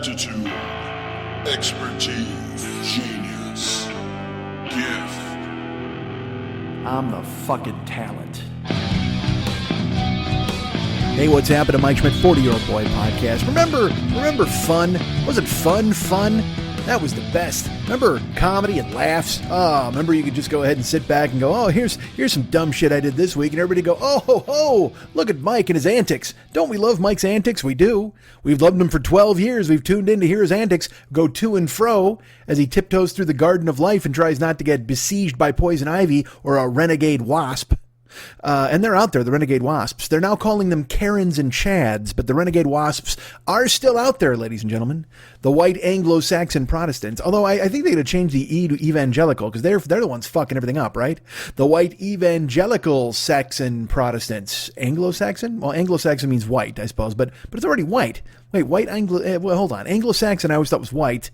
aptitude, expertise, genius, gift. I'm the fucking talent. Hey, what's happening, Mike Schmidt, 40-Year-Old Boy Podcast. Remember fun? Wasn't fun? That was the best. Remember comedy and laughs? Oh, remember you could just go ahead and sit back and go, oh, here's some dumb shit I did this week, and everybody go, oh, ho, ho, look at Mike and his antics. Don't we love Mike's antics? We do. We've loved him for 12 years. We've tuned in to hear his antics go to and fro as he tiptoes through the garden of life and tries not to get besieged by poison ivy or a renegade wasp. And they're out there, the renegade wasps. They're now calling them Karens and Chads, but the renegade wasps are still out there, ladies and gentlemen. The white Anglo-Saxon Protestants. Although I think they're going to change the E to evangelical, because they're the ones fucking everything up, right? The white evangelical Saxon Protestants. Anglo-Saxon? Well, Anglo-Saxon means white, I suppose, but it's already white. Wait, white well, hold on. Anglo-Saxon I always thought was white.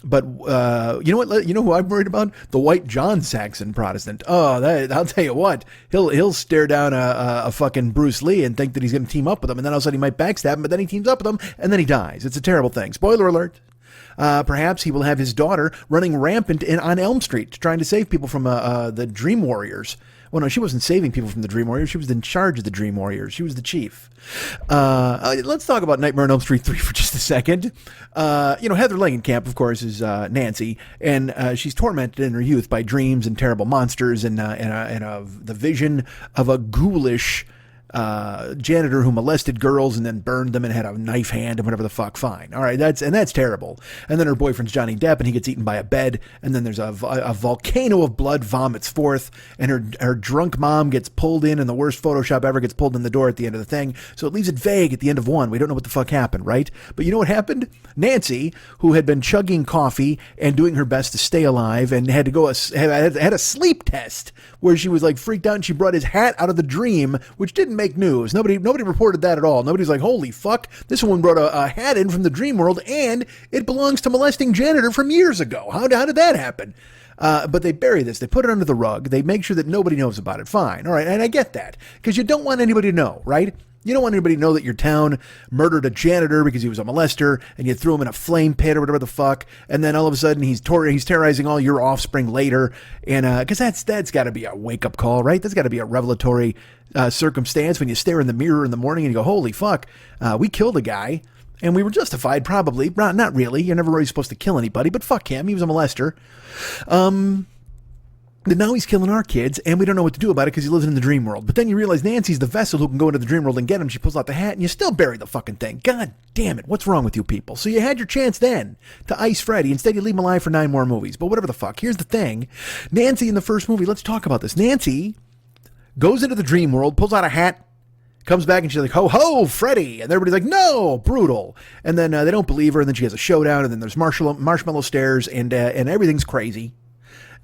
But you know what? You know who I'm worried about? The white John Saxon Protestant. Oh, I'll tell you what. He'll stare down a fucking Bruce Lee and think that he's going to team up with him, and then all of a sudden he might backstab him, but then he teams up with him, and then he dies. It's a terrible thing. Spoiler alert. Perhaps he will have his daughter running rampant on Elm Street, trying to save people from the Dream Warriors. Well, no, she wasn't saving people from the Dream Warriors. She was in charge of the Dream Warriors. She was the chief. Let's talk about Nightmare on Elm Street 3 for just a second. Heather Langenkamp, of course, is Nancy, and she's tormented in her youth by dreams and terrible monsters and the vision of a ghoulish janitor who molested girls and then burned them and had a knife hand and whatever the fuck. Fine. All right. That's terrible. And then her boyfriend's Johnny Depp and he gets eaten by a bed. And then there's a volcano of blood vomits forth and her drunk mom gets pulled in and the worst Photoshop ever gets pulled in the door at the end of the thing. So it leaves it vague at the end of one. We don't know what the fuck happened, right? But you know what happened? Nancy, who had been chugging coffee and doing her best to stay alive and had to go had a sleep test where she was like freaked out and she brought his hat out of the dream, which didn't make news. Nobody reported that at all. Nobody's like, holy fuck, this woman brought a hat in from the dream world and it belongs to molesting janitor from years ago. How did that happen? But they bury this. They put it under the rug. They make sure that nobody knows about it. Fine. All right. And I get that because you don't want anybody to know, right? You don't want anybody to know that your town murdered a janitor because he was a molester and you threw him in a flame pit or whatever the fuck. And then all of a sudden he's terrorizing all your offspring later. And because that's got to be a wake up call, right? That's got to be a revelatory circumstance when you stare in the mirror in the morning and you go, holy fuck, we killed a guy. And we were justified, probably. Not really. You're never really supposed to kill anybody, but fuck him. He was a molester. But now he's killing our kids, and we don't know what to do about it because he lives in the dream world. But then you realize Nancy's the vessel who can go into the dream world and get him. She pulls out the hat, and you still bury the fucking thing. God damn it. What's wrong with you people? So you had your chance then to ice Freddy. Instead, you leave him alive for 9 more movies. But whatever the fuck. Here's the thing. Nancy in the first movie, let's talk about this. Nancy goes into the dream world, pulls out a hat, comes back, and she's like, ho, ho, Freddy. And everybody's like, no, brutal. And then they don't believe her, and then she has a showdown, and then there's marshmallow stairs, and everything's crazy.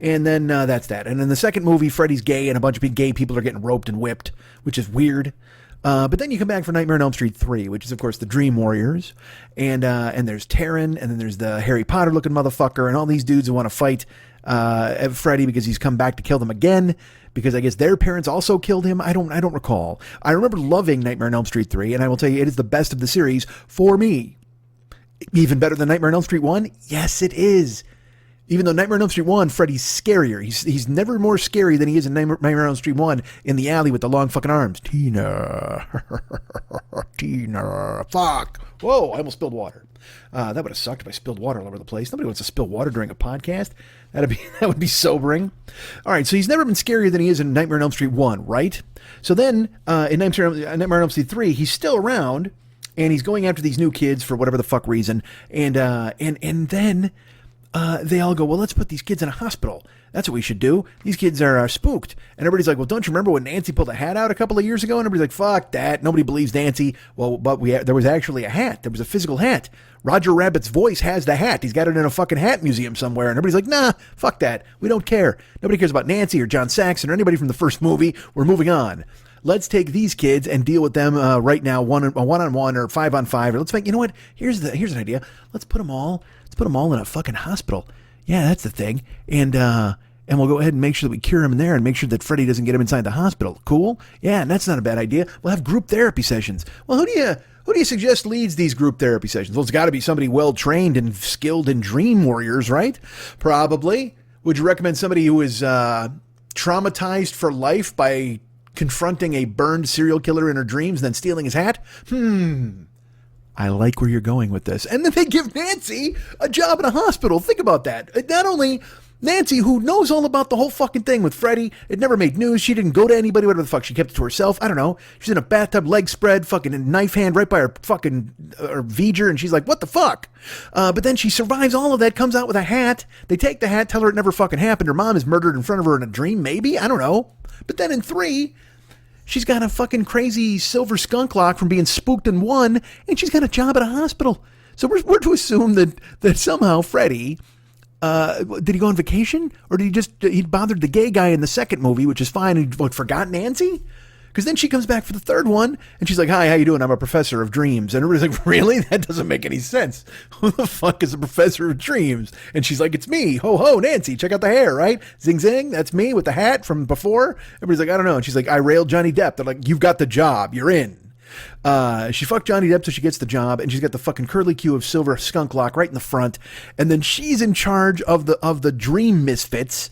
And then that's that. And in the second movie, Freddy's gay and a bunch of gay people are getting roped and whipped, which is weird. But then you come back for Nightmare on Elm Street 3, which is, of course, the Dream Warriors. And there's Taryn, and then there's the Harry Potter-looking motherfucker, and all these dudes who want to fight Freddy because he's come back to kill them again, because I guess their parents also killed him. I don't recall. I remember loving Nightmare on Elm Street 3, and I will tell you, it is the best of the series for me. Even better than Nightmare on Elm Street 1? Yes, it is. Even though Nightmare on Elm Street 1, Freddy's scarier. He's never more scary than he is in Nightmare on Elm Street 1 in the alley with the long fucking arms. Tina. Fuck. Whoa, I almost spilled water. That would have sucked if I spilled water all over the place. Nobody wants to spill water during a podcast. That would be sobering. All right, so he's never been scarier than he is in Nightmare on Elm Street 1, right? So then in Nightmare on Elm Street 3, he's still around, and he's going after these new kids for whatever the fuck reason. And then they all go, well, let's put these kids in a hospital. That's what we should do. These kids are spooked. And everybody's like, well, don't you remember when Nancy pulled a hat out a couple of years ago? And everybody's like, fuck that. Nobody believes Nancy. Well, but there was actually a hat. There was a physical hat. Roger Rabbit's voice has the hat. He's got it in a fucking hat museum somewhere. And everybody's like, nah, fuck that. We don't care. Nobody cares about Nancy or John Saxon or anybody from the first movie. We're moving on. Let's take these kids and deal with them right now, one-on-one or 5-on-5. Or let's make, you know what? Here's an idea. Let's put them all in a fucking hospital. Yeah, that's the thing. And we'll go ahead and make sure that we cure him in there and make sure that Freddy doesn't get him inside the hospital. Cool? Yeah, and that's not a bad idea. We'll have group therapy sessions. Well, Who do you suggest leads these group therapy sessions? Well, it's got to be somebody well-trained and skilled in dream warriors, right? Probably. Would you recommend somebody who is traumatized for life by confronting a burned serial killer in her dreams and then stealing his hat? I like where you're going with this. And then they give Nancy a job in a hospital. Think about that. Not only Nancy, who knows all about the whole fucking thing with Freddie, it never made news. She didn't go to anybody, whatever the fuck. She kept it to herself. I don't know. She's in a bathtub, leg spread, fucking knife hand right by her fucking her V'ger, and she's like, what the fuck? But then she survives all of that, comes out with a hat. They take the hat, tell her it never fucking happened. Her mom is murdered in front of her in a dream, maybe? I don't know. But then in 3... she's got a fucking crazy silver skunk lock from being spooked in 1, and she's got a job at a hospital. So we're to assume that somehow Freddie, did he go on vacation? Or did he bothered the gay guy in the second movie, which is fine, and forgot Nancy? Because then she comes back for the third one, and she's like, hi, how you doing? I'm a professor of dreams. And everybody's like, really? That doesn't make any sense. Who the fuck is a professor of dreams? And she's like, it's me. Ho, ho, Nancy. Check out the hair, right? Zing, zing. That's me with the hat from before. Everybody's like, I don't know. And she's like, I railed Johnny Depp. They're like, you've got the job. You're in. She fucked Johnny Depp so she gets the job, and she's got the fucking curly Q of silver skunk lock right in the front. And then she's in charge of the dream misfits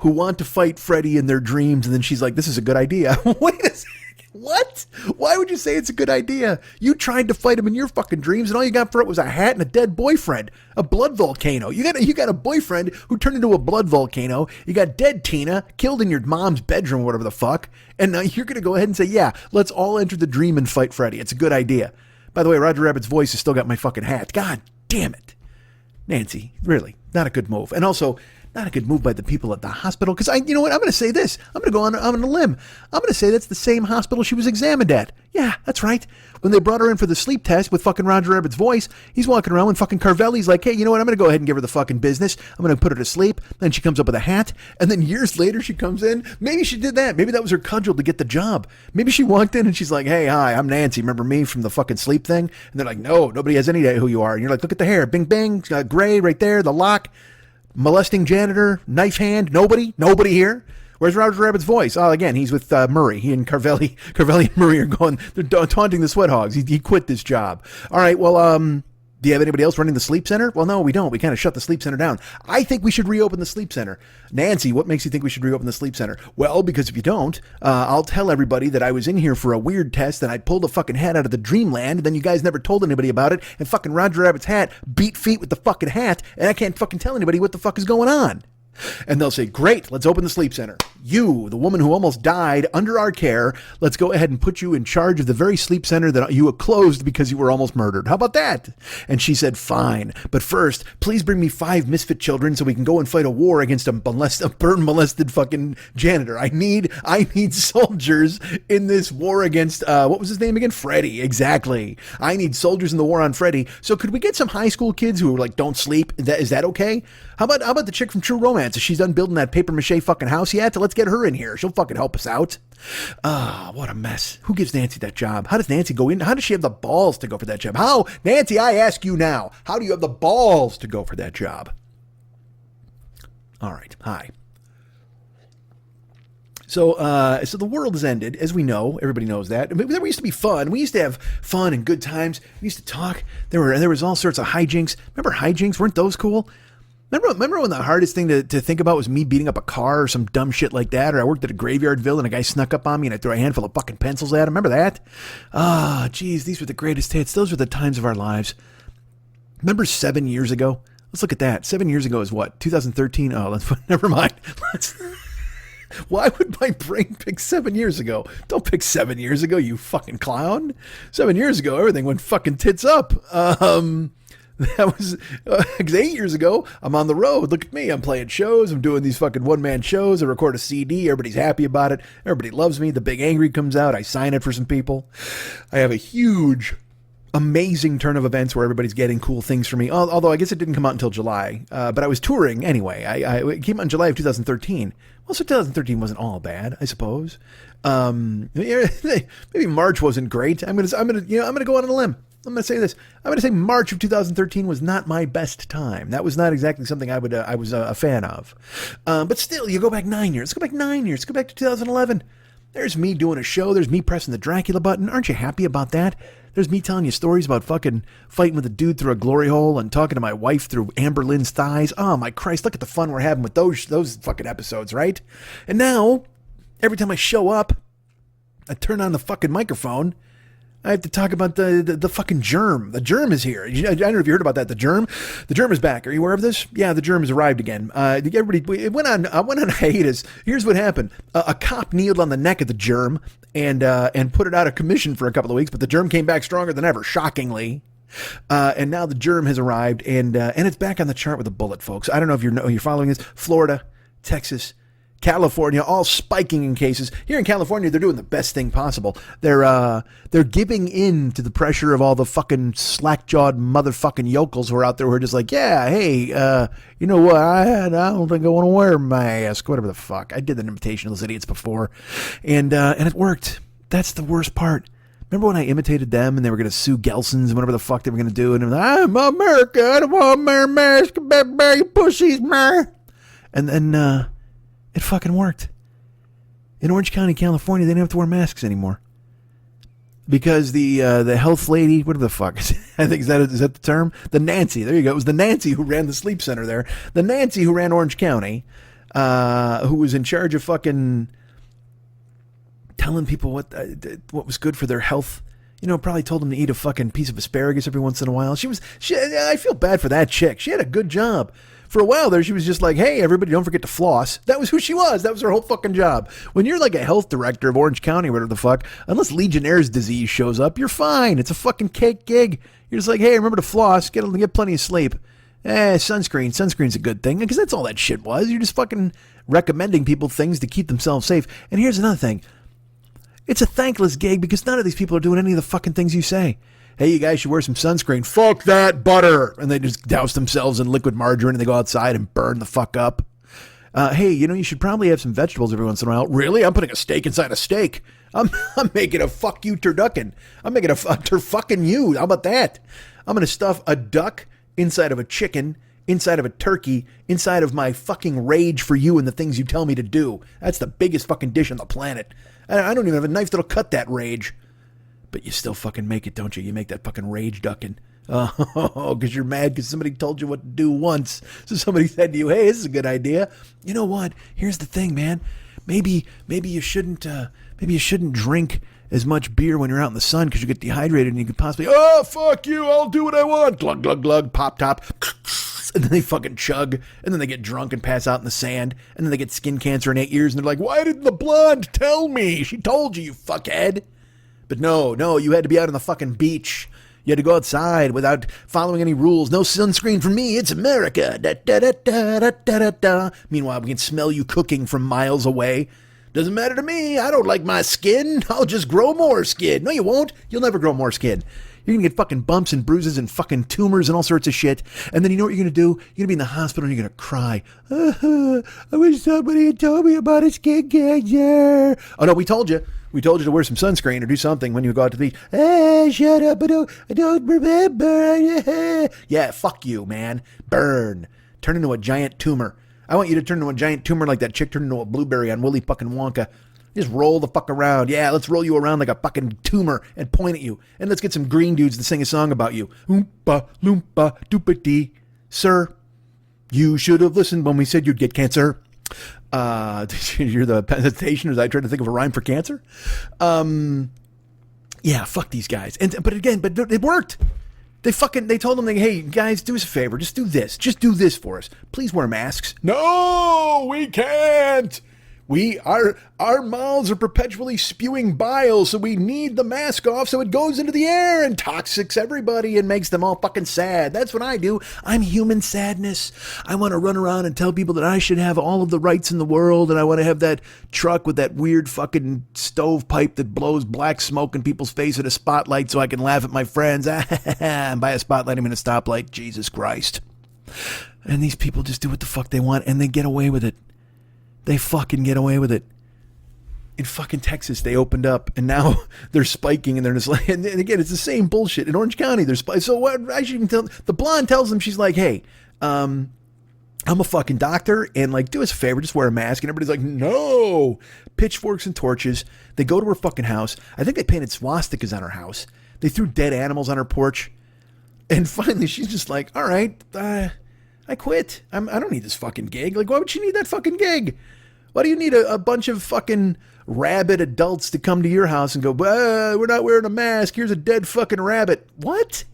who want to fight Freddie in their dreams, and then she's like, this is a good idea. Wait a second. What? Why would you say it's a good idea? You tried to fight him in your fucking dreams, and all you got for it was a hat and a dead boyfriend. A blood volcano. You got a boyfriend who turned into a blood volcano. You got dead Tina, killed in your mom's bedroom, whatever the fuck. And now you're going to go ahead and say, yeah, let's all enter the dream and fight Freddie. It's a good idea. By the way, Roger Rabbit's voice has still got my fucking hat. God damn it. Nancy, really, not a good move. And also, not a good move by the people at the hospital. Because you know what? I'm going to say this. I'm going to go on a limb. I'm going to say that's the same hospital she was examined at. Yeah, that's right. When they brought her in for the sleep test with fucking Roger Rabbit's voice, he's walking around and fucking Carvelli's like, hey, you know what? I'm going to go ahead and give her the fucking business. I'm going to put her to sleep. Then she comes up with a hat. And then years later, she comes in. Maybe she did that. Maybe that was her cudgel to get the job. Maybe she walked in and she's like, hey, hi, I'm Nancy. Remember me from the fucking sleep thing? And they're like, no, nobody has any idea who you are. And you're like, look at the hair. Bing, bang, gray right there, the lock. Molesting janitor, knife hand, nobody here. Where's Roger Rabbit's voice? Oh, again, he's with Murray. He and Carvelli and Murray are going, they're taunting the sweat hogs. He quit this job. All right, well, do you have anybody else running the sleep center? Well, no, we don't. We kind of shut the sleep center down. I think we should reopen the sleep center. Nancy, what makes you think we should reopen the sleep center? Well, because if you don't, I'll tell everybody that I was in here for a weird test and I pulled a fucking hat out of the dreamland, and then you guys never told anybody about it, and fucking Roger Rabbit's hat beat feet with the fucking hat, and I can't fucking tell anybody what the fuck is going on. And they'll say, great, let's open the sleep center. You, the woman who almost died under our care, let's go ahead and put you in charge of the very sleep center that you closed because you were almost murdered. How about that? And she said, fine. But first, please bring me 5 misfit children so we can go and fight a war against a burn molested fucking janitor. I need soldiers in this war against, what was his name again? Freddie. Exactly. I need soldiers in the war on Freddie. So could we get some high school kids who like don't sleep? Is that okay? How about the chick from True Romance? Is she's done building that paper mache fucking house yet? Let's get her in here. She'll fucking help us out. What a mess. Who gives Nancy that job? How does Nancy go in? How does she have the balls to go for that job? How? Nancy, I ask you now, how do you have the balls to go for that job? All right. Hi. So the world has ended, as we know. Everybody knows that. We used to be fun. We used to have fun and good times. We used to talk. There was all sorts of hijinks. Remember hijinks? Weren't those cool? Remember when the hardest thing to think about was me beating up a car or some dumb shit like that? Or I worked at a Graveyardville and a guy snuck up on me and I threw a handful of fucking pencils at him. Remember that? Geez, these were the greatest hits. Those were the times of our lives. Remember 7 years ago? Let's look at that. 7 years ago is what? 2013? Oh, never mind. Why would my brain pick 7 years ago? Don't pick 7 years ago, you fucking clown. 7 years ago, everything went fucking tits up. That was 8 years ago. I'm on the road. Look at me. I'm playing shows. I'm doing these fucking one-man shows. I record a CD. Everybody's happy about it. Everybody loves me. The Big Angry comes out. I sign it for some people. I have a huge, amazing turn of events where everybody's getting cool things from me. Although I guess it didn't come out until July. But I was touring anyway. It came out in July of 2013. Well, so 2013 wasn't all bad, I suppose. Maybe March wasn't great. I'm gonna go on a limb. I'm going to say this. I'm going to say March of 2013 was not my best time. That was not exactly something I was a fan of. But still, you go back 9 years. Go back 9 years. Go back to 2011. There's me doing a show. There's me pressing the Dracula button. Aren't you happy about that? There's me telling you stories about fucking fighting with a dude through a glory hole and talking to my wife through Amber Lynn's thighs. Oh, my Christ, look at the fun we're having with those fucking episodes, right? And now, every time I show up, I turn on the fucking microphone, I have to talk about the fucking germ. The germ is here. I don't know if you heard about that. The germ is back. Are you aware of this? Yeah, the germ has arrived again. It went on hiatus. Here's what happened. A cop kneeled on the neck of the germ and put it out of commission for a couple of weeks, but the germ came back stronger than ever, shockingly. And now the germ has arrived, and it's back on the chart with a bullet, folks. I don't know if you're following this. Florida, Texas, California, all spiking in cases. Here in California, they're doing the best thing possible. They're giving in to the pressure of all the fucking slack-jawed motherfucking yokels who are out there who are just like, yeah, hey, you know what? I don't think I want to wear a mask. Whatever the fuck. I did an imitation of those idiots before, and it worked. That's the worst part. Remember when I imitated them and they were going to sue Gelson's and whatever the fuck they were going to do? And they were like, I'm America. I don't want to wear a mask. You pussies, man. And then, it fucking worked. In Orange County, California, they didn't have to wear masks anymore. Because the health lady, whatever the fuck, I think, is that the term? The Nancy, there you go. It was the Nancy who ran the sleep center there. The Nancy who ran Orange County, who was in charge of fucking telling people what was good for their health. You know, probably told them to eat a fucking piece of asparagus every once in a while. I feel bad for that chick. She had a good job. For a while there, she was just like, hey, everybody, don't forget to floss. That was who she was. That was her whole fucking job. When you're like a health director of Orange County, whatever the fuck, unless Legionnaire's disease shows up, you're fine. It's a fucking cake gig. You're just like, hey, remember to floss. Get plenty of sleep. Sunscreen. Sunscreen's a good thing, because that's all that shit was. You're just fucking recommending people things to keep themselves safe. And here's another thing. It's a thankless gig because none of these people are doing any of the fucking things you say. Hey, you guys should wear some sunscreen. Fuck that butter. And they just douse themselves in liquid margarine and they go outside and burn the fuck up. Hey, you should probably have some vegetables every once in a while. Really? I'm putting a steak inside a steak. I'm making a fuck you turducken. I'm making a turfucking you. How about that? I'm going to stuff a duck inside of a chicken, inside of a turkey, inside of my fucking rage for you and the things you tell me to do. That's the biggest fucking dish on the planet. I don't even have a knife that'll cut that rage. But you still fucking make it, don't you? You make that fucking rage ducking. Oh, because you're mad because somebody told you what to do once. So somebody said to you, hey, this is a good idea. You know what? Here's the thing, man. Maybe you shouldn't drink as much beer when you're out in the sun because you get dehydrated and you could possibly, oh, fuck you, I'll do what I want. Glug, glug, glug, pop, top. And then they fucking chug, and then they get drunk and pass out in the sand, and then they get skin cancer in 8 years, and they're like, why didn't the blonde tell me? She told you, you fuckhead. But no, you had to be out on the fucking beach. You had to go outside without following any rules. No sunscreen for me. It's America. Da, da, da, da, da, da, da, da. Meanwhile, we can smell you cooking from miles away. Doesn't matter to me. I don't like my skin. I'll just grow more skin. No, you won't. You'll never grow more skin. You're going to get fucking bumps and bruises and fucking tumors and all sorts of shit. And then you know what you're going to do? You're going to be in the hospital and you're going to cry. I wish somebody had told me about a skin cancer. Oh, no, we told you. We told you to wear some sunscreen or do something when you go out to the beach. Shut up. I don't remember. Yeah, fuck you, man. Burn. Turn into a giant tumor. I want you to turn into a giant tumor like that chick turned into a blueberry on Willy fucking Wonka. Just roll the fuck around. Yeah, let's roll you around like a fucking tumor and point at you. And let's get some green dudes to sing a song about you. Oompa, loompa, doopity. Sir, you should have listened when we said you'd get cancer. Did you hear the hesitation as I tried to think of a rhyme for cancer? Yeah, fuck these guys. But it worked. They told them, hey, guys, do us a favor. Just do this. Just do this for us. Please wear masks. No, we can't. Our mouths are perpetually spewing bile, so we need the mask off so it goes into the air and toxics everybody and makes them all fucking sad. That's what I do. I'm human sadness. I want to run around and tell people that I should have all of the rights in the world, and I want to have that truck with that weird fucking stovepipe that blows black smoke in people's face at a spotlight so I can laugh at my friends. And by a spotlight, I mean a stoplight. Jesus Christ. And these people just do what the fuck they want, and they get away with it. They fucking get away with it. In fucking Texas, they opened up, and now they're spiking, and they're just like, and again, it's the same bullshit. In Orange County, they're spiking. So what? I should even tell, the blonde tells them, she's like, hey, I'm a fucking doctor, and like, do us a favor, just wear a mask. And everybody's like, no. Pitchforks and torches. They go to her fucking house. I think they painted swastikas on her house. They threw dead animals on her porch. And finally, she's just like, all right, I quit. I don't need this fucking gig. Like, why would she need that fucking gig? Why do you need a bunch of fucking rabid adults to come to your house and go, we're not wearing a mask. Here's a dead fucking rabbit. What?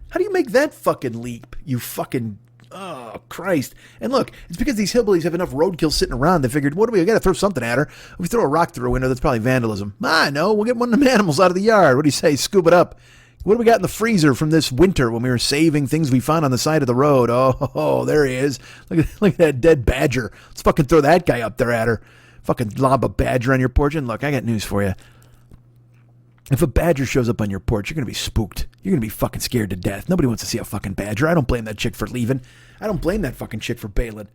How do you make that fucking leap, you fucking... Oh, Christ. And look, it's because these hillbillies have enough roadkill sitting around. They figured, what do we got to throw something at her? If we throw a rock through a window, that's probably vandalism. No, we'll get one of them animals out of the yard. What do you say? Scoop it up. What do we got in the freezer from this winter when we were saving things we found on the side of the road? Oh, there he is. Look at that dead badger. Let's fucking throw that guy up there at her. Fucking lob a badger on your porch. And look, I got news for you. If a badger shows up on your porch, you're going to be spooked. You're going to be fucking scared to death. Nobody wants to see a fucking badger. I don't blame that chick for leaving. I don't blame that fucking chick for bailing.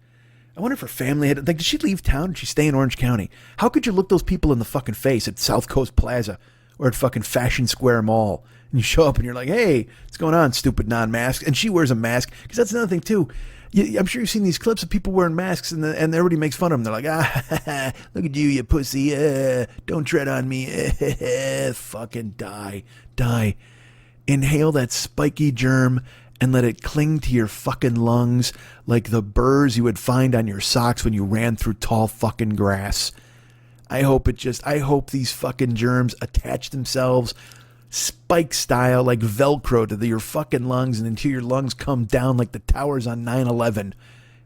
I wonder if her family had... Like, did she leave town? Did she stay in Orange County? How could you look those people in the fucking face at South Coast Plaza or at fucking Fashion Square Mall? And you show up and you're like, hey, what's going on, stupid non-mask? And she wears a mask. Because that's another thing, too. I'm sure you've seen these clips of people wearing masks and everybody makes fun of them. They're like, look at you pussy. Don't tread on me. Fucking die. Inhale that spiky germ and let it cling to your fucking lungs like the burrs you would find on your socks when you ran through tall fucking grass. I hope these fucking germs attach themselves spike style, like Velcro to your fucking lungs, and until your lungs come down like the towers on 9/11,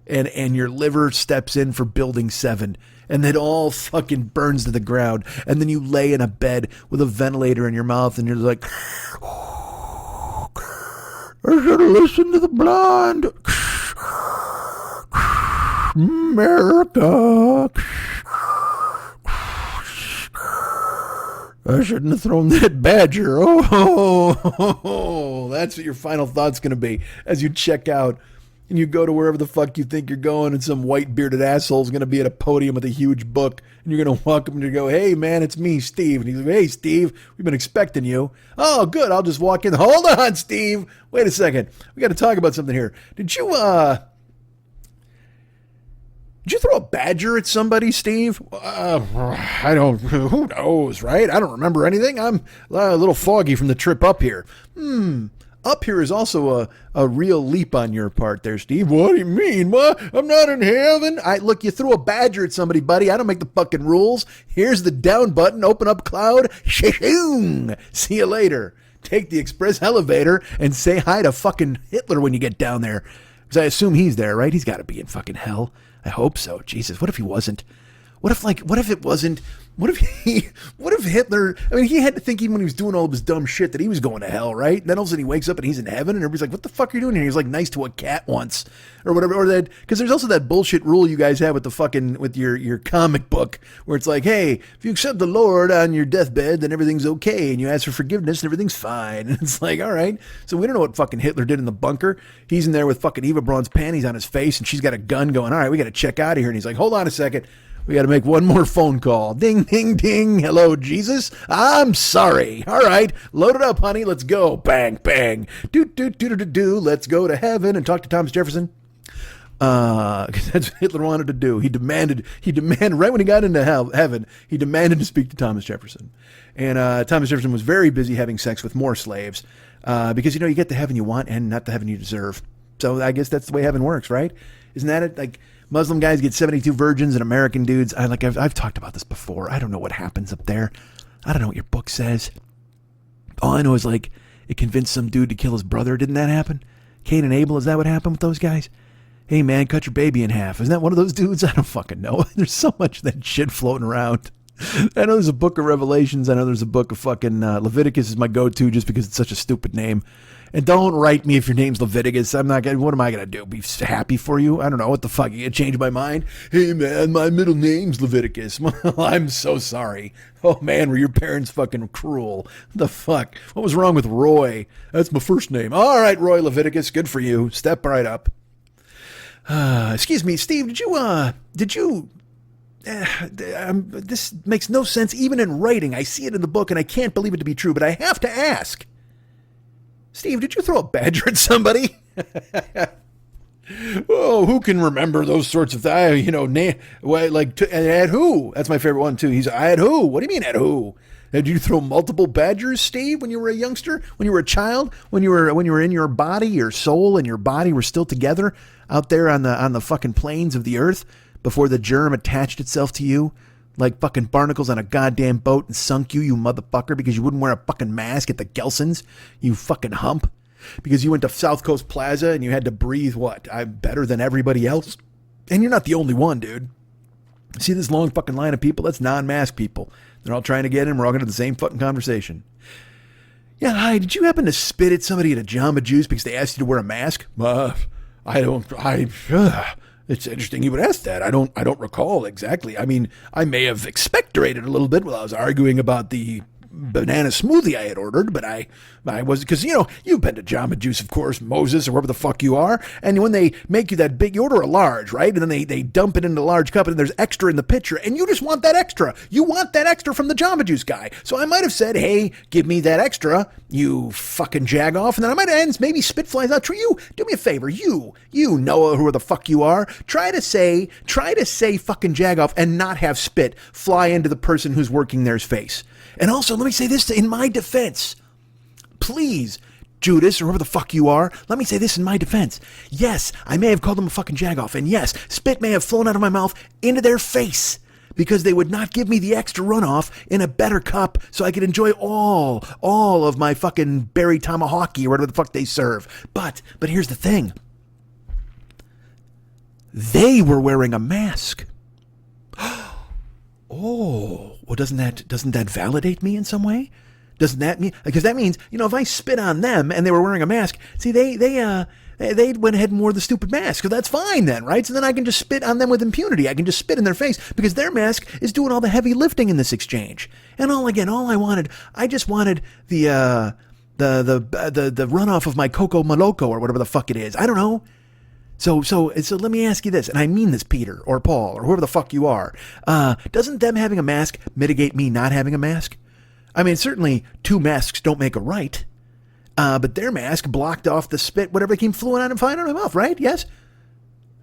and your liver steps in for building 7, and it all fucking burns to the ground, and then you lay in a bed with a ventilator in your mouth, and you're like, I should have listened to the blonde. America. I shouldn't have thrown that badger. Oh, that's what your final thought's going to be as you check out and you go to wherever the fuck you think you're going, and some white bearded asshole's going to be at a podium with a huge book, and you're going to walk up and you go, hey man, it's me, Steve. And he's like, hey Steve, we've been expecting you. Oh good, I'll just walk in. Hold on, Steve. Wait a second. We got to talk about something here. Did you throw a badger at somebody, Steve? I don't, who knows, right? I don't remember anything. I'm a little foggy from the trip up here. Up here is also a real leap on your part there, Steve. What do you mean? What? I'm not in heaven. Look, you threw a badger at somebody, buddy. I don't make the fucking rules. Here's the down button. Open up cloud. Shing. See you later. Take the express elevator and say hi to fucking Hitler when you get down there. Because I assume he's there, right? He's got to be in fucking hell. I hope so. Jesus, what if he wasn't? What if it wasn't? What if Hitler, I mean, he had to think even when he was doing all of his dumb shit that he was going to hell, right? And then all of a sudden he wakes up and he's in heaven and everybody's like, what the fuck are you doing here? He's like nice to a cat once or whatever. Or that, because there's also that bullshit rule you guys have with the fucking, with your comic book where it's like, hey, if you accept the Lord on your deathbed, then everything's okay. And you ask for forgiveness and everything's fine. And it's like, all right. So we don't know what fucking Hitler did in the bunker. He's in there with fucking Eva Braun's panties on his face and she's got a gun going, all right, we got to check out of here. And he's like, hold on a second. We got to make one more phone call. Ding, ding, ding. Hello, Jesus. I'm sorry. All right. Load it up, honey. Let's go. Bang, bang. Do. Let's go to heaven and talk to Thomas Jefferson. Because that's what Hitler wanted to do. He demanded, right when he got into heaven, he demanded to speak to Thomas Jefferson. And Thomas Jefferson was very busy having sex with more slaves. Because, you get the heaven you want and not the heaven you deserve. So I guess that's the way heaven works, right? Isn't that it? Like, Muslim guys get 72 virgins and American dudes. I've talked about this before. I don't know what happens up there. I don't know what your book says. All I know is it convinced some dude to kill his brother. Didn't that happen? Cain and Abel, is that what happened with those guys? Hey man, cut your baby in half. Isn't that one of those dudes? I don't fucking know. There's so much of that shit floating around. I know there's a book of Revelations. I know there's a book of fucking Leviticus is my go-to just because it's such a stupid name. And don't write me if your name's Leviticus. What am I going to do? Be happy for you? I don't know. What the fuck? You gonna change my mind? Hey man, my middle name's Leviticus. Well, I'm so sorry. Oh man, were your parents fucking cruel? What the fuck? What was wrong with Roy? That's my first name. All right, Roy Leviticus. Good for you. Step right up. Excuse me, Steve, did you this makes no sense even in writing. I see it in the book and I can't believe it to be true, but I have to ask. Steve, did you throw a badger at somebody? Oh, who can remember those sorts of things? At who? That's my favorite one too. He's at who? What do you mean at who? Did you throw multiple badgers, Steve, when you were a youngster, when you were a child, when you were in your body, your soul and your body were still together out there on the fucking plains of the earth before the germ attached itself to you like fucking barnacles on a goddamn boat and sunk you, you motherfucker, because you wouldn't wear a fucking mask at the Gelsons, you fucking hump. Because you went to South Coast Plaza and you had to breathe what? I'm better than everybody else. And you're not the only one, dude. See this long fucking line of people? That's non-mask people. They're all trying to get in. We're all going to the same fucking conversation. Yeah, hi, did you happen to spit at somebody at a Jamba Juice because they asked you to wear a mask? It's interesting you would ask that. I don't recall exactly. I mean, I may have expectorated a little bit while I was arguing about the banana smoothie I had ordered, but I was, because, you've been to Jamba Juice, of course, Moses, or wherever the fuck you are, and when they make you that big, you order a large, right? And then they dump it in a large cup, and there's extra in the pitcher, and you just want that extra. You want that extra from the Jamba Juice guy. So I might have said, hey, give me that extra, you fucking jagoff, and then I might have maybe spit flies out to you. Do me a favor, you Noah, who the fuck you are, try to say fucking jagoff and not have spit fly into the person who's working there's face. And also, let me say this in my defense. Please, Judas, or whoever the fuck you are, let me say this in my defense. Yes, I may have called them a fucking jagoff, and yes, spit may have flown out of my mouth into their face because they would not give me the extra runoff in a better cup so I could enjoy all of my fucking berry tomahawk or whatever the fuck they serve. But here's the thing. They were wearing a mask. Oh, well, doesn't that validate me in some way? Doesn't that mean, because that means, if I spit on them and they were wearing a mask, see, they went ahead and wore the stupid mask. So that's fine then, right? So then I can just spit on them with impunity. I can just spit in their face because their mask is doing all the heavy lifting in this exchange. And I just wanted the runoff of my Coco Maloco or whatever the fuck it is. I don't know. So let me ask you this, and I mean this, Peter or Paul or whoever the fuck you are. Doesn't them having a mask mitigate me not having a mask? I mean, certainly two masks don't make a right, but their mask blocked off the spit, whatever came fluent out and flying out of my mouth, right? Yes?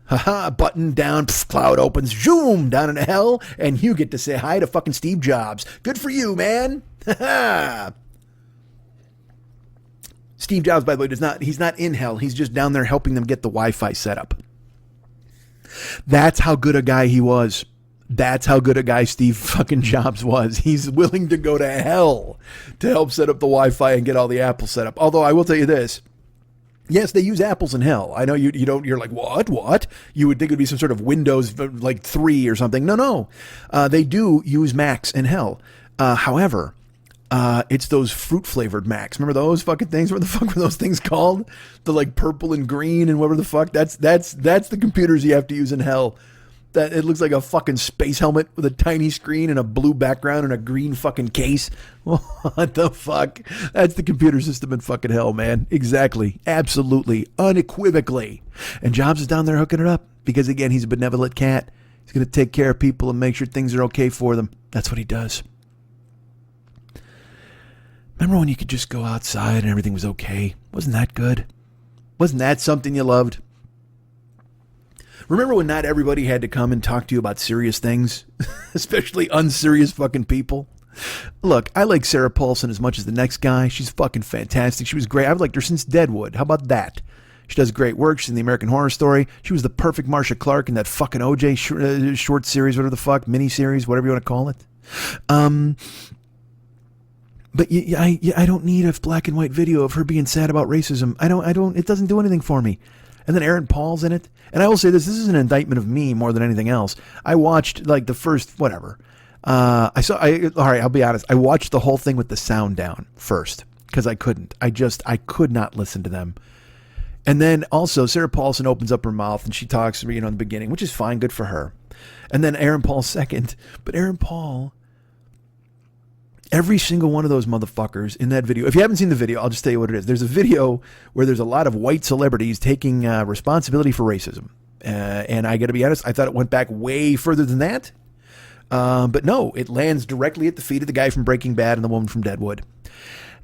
Haha, button down, cloud opens, zoom, down into hell, and you get to say hi to fucking Steve Jobs. Good for you, man. Haha. Steve Jobs, by the way, he's not in hell. He's just down there helping them get the Wi-Fi set up. That's how good a guy he was. That's how good a guy Steve fucking Jobs was. He's willing to go to hell to help set up the Wi-Fi and get all the Apple set up. Although I will tell you this. Yes, they use apples in hell. I know you don't, you're like, what? You would think it would be some sort of Windows like 3 or something. No. They do use Macs in hell. However, it's those fruit flavored Macs. Remember those fucking things? What the fuck were those things called? The like purple and green and whatever the fuck. That's the computers you have to use in hell. That it looks like a fucking space helmet with a tiny screen and a blue background and a green fucking case. What the fuck? That's the computer system in fucking hell, man. Exactly. Absolutely. Unequivocally. And Jobs is down there hooking it up because, again, he's a benevolent cat. He's going to take care of people and make sure things are okay for them. That's what he does. Remember when you could just go outside and everything was okay? Wasn't that good? Wasn't that something you loved? Remember when not everybody had to come and talk to you about serious things? Especially unserious fucking people? Look, I like Sarah Paulson as much as the next guy. She's fucking fantastic. She was great. I've liked her since Deadwood. How about that? She does great work. She's in the American Horror Story. She was the perfect Marcia Clark in that fucking OJ short series, whatever the fuck, mini-series, whatever you want to call it. But I don't need a black and white video of her being sad about racism. I don't, it doesn't do anything for me. And then Aaron Paul's in it. And I will say this is an indictment of me more than anything else. I watched like the first, whatever. All right, I'll be honest. I watched the whole thing with the sound down first because I couldn't. I could not listen to them. And then also Sarah Paulson opens up her mouth and she talks, in the beginning, which is fine. Good for her. And then Aaron Paul second. But Aaron Paul, every single one of those motherfuckers in that video. If you haven't seen the video, I'll just tell you what it is. There's a video where there's a lot of white celebrities taking responsibility for racism. And I got to be honest, I thought it went back way further than that. But no, it lands directly at the feet of the guy from Breaking Bad and the woman from Deadwood.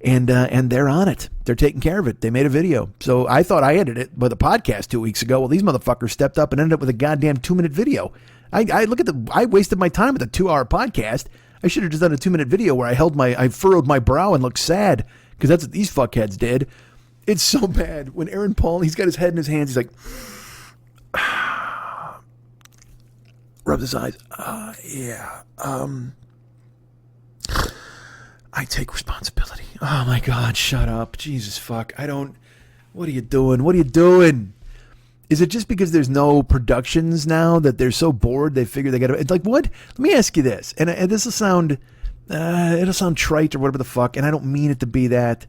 and they're on it. They're taking care of it. They made a video. So I thought I ended it with a podcast 2 weeks ago. Well, these motherfuckers stepped up and ended up with a goddamn 2-minute video. I wasted my time with a 2-hour podcast. I should have just done a 2-minute video where I furrowed my brow and looked sad, because that's what these fuckheads did. It's so bad. When Aaron Paul, he's got his head in his hands, he's like, rubs his eyes. I take responsibility. Oh my God, shut up. Jesus fuck. What are you doing? What are you doing? Is it just because there's no productions now that they're so bored they figure they gotta, like, what? Let me ask you this, and this will sound, it'll sound trite or whatever the fuck, and I don't mean it to be that.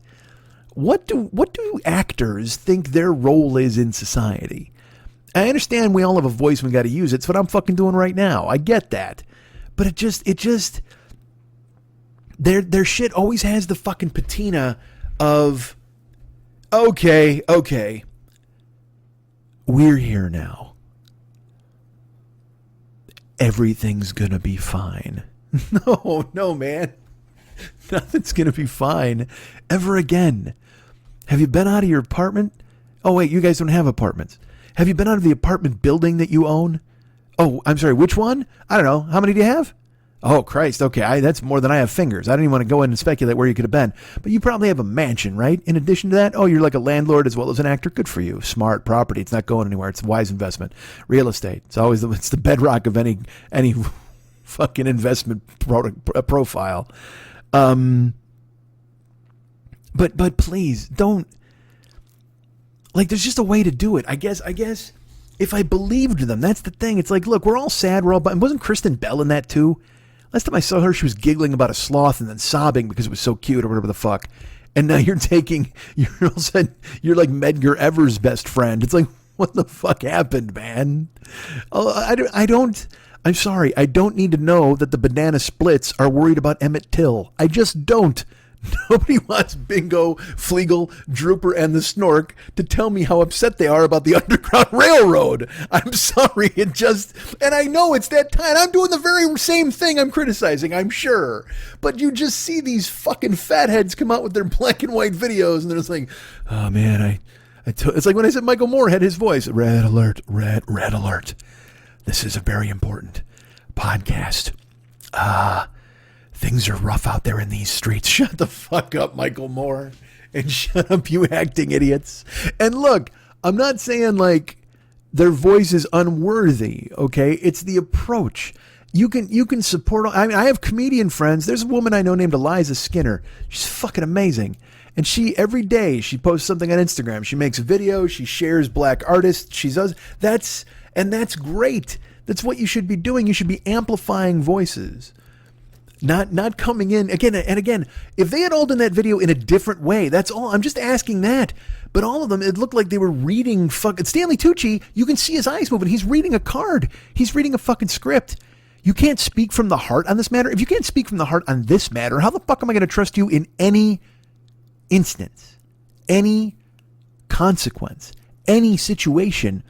What do actors think their role is in society? I understand we all have a voice and we got to use it. It's what I'm fucking doing right now. I get that. But it just their shit always has the fucking patina of, okay, we're here now. Everything's gonna be fine. No, man. Nothing's gonna be fine ever again. Have you been out of your apartment? Oh, wait, you guys don't have apartments. Have you been out of the apartment building that you own? Oh, I'm sorry, which one? I don't know. How many do you have? Oh, Christ. Okay, that's more than I have fingers. I don't even want to go in and speculate where you could have been. But you probably have a mansion, right? In addition to that, oh, you're like a landlord as well as an actor. Good for you. Smart property. It's not going anywhere. It's a wise investment. Real estate. It's the bedrock of any fucking investment profile. But please don't, like, there's just a way to do it. I guess if I believed them, that's the thing. It's like, look, we're all sad. And wasn't Kristen Bell in that too? Last time I saw her, she was giggling about a sloth and then sobbing because it was so cute or whatever the fuck. And now you're all of a sudden, you're like Medgar Evers' best friend. It's like, what the fuck happened, man? Oh, I'm sorry. I don't need to know that the banana splits are worried about Emmett Till. I just don't. Nobody wants Bingo, Fleagle, Drooper, and the Snork to tell me how upset they are about the Underground Railroad. I'm sorry, and I know it's that time. I'm doing the very same thing I'm criticizing, I'm sure. But you just see these fucking fatheads come out with their black and white videos, and they're just like, oh man, it's like when I said Michael Moore had his voice. Red alert, red alert. This is a very important podcast. Things are rough out there in these streets. Shut the fuck up, Michael Moore. And shut up, you acting idiots. And look, I'm not saying like their voice is unworthy, okay? It's the approach. You can support. I mean, I have comedian friends. There's a woman I know named Eliza Skinner. She's fucking amazing. And every day she posts something on Instagram. She makes a video. She shares black artists. She does. That's great. That's what you should be doing. You should be amplifying voices. Not coming in again and again. If they had all done that video in a different way, that's all. I'm just asking that. But all of them, it looked like they were reading fucking Stanley Tucci. You can see his eyes moving. He's reading a card. He's reading a fucking script. You can't speak from the heart on this matter. If you can't speak from the heart on this matter, how the fuck am I going to trust you in any instance, any consequence, any situation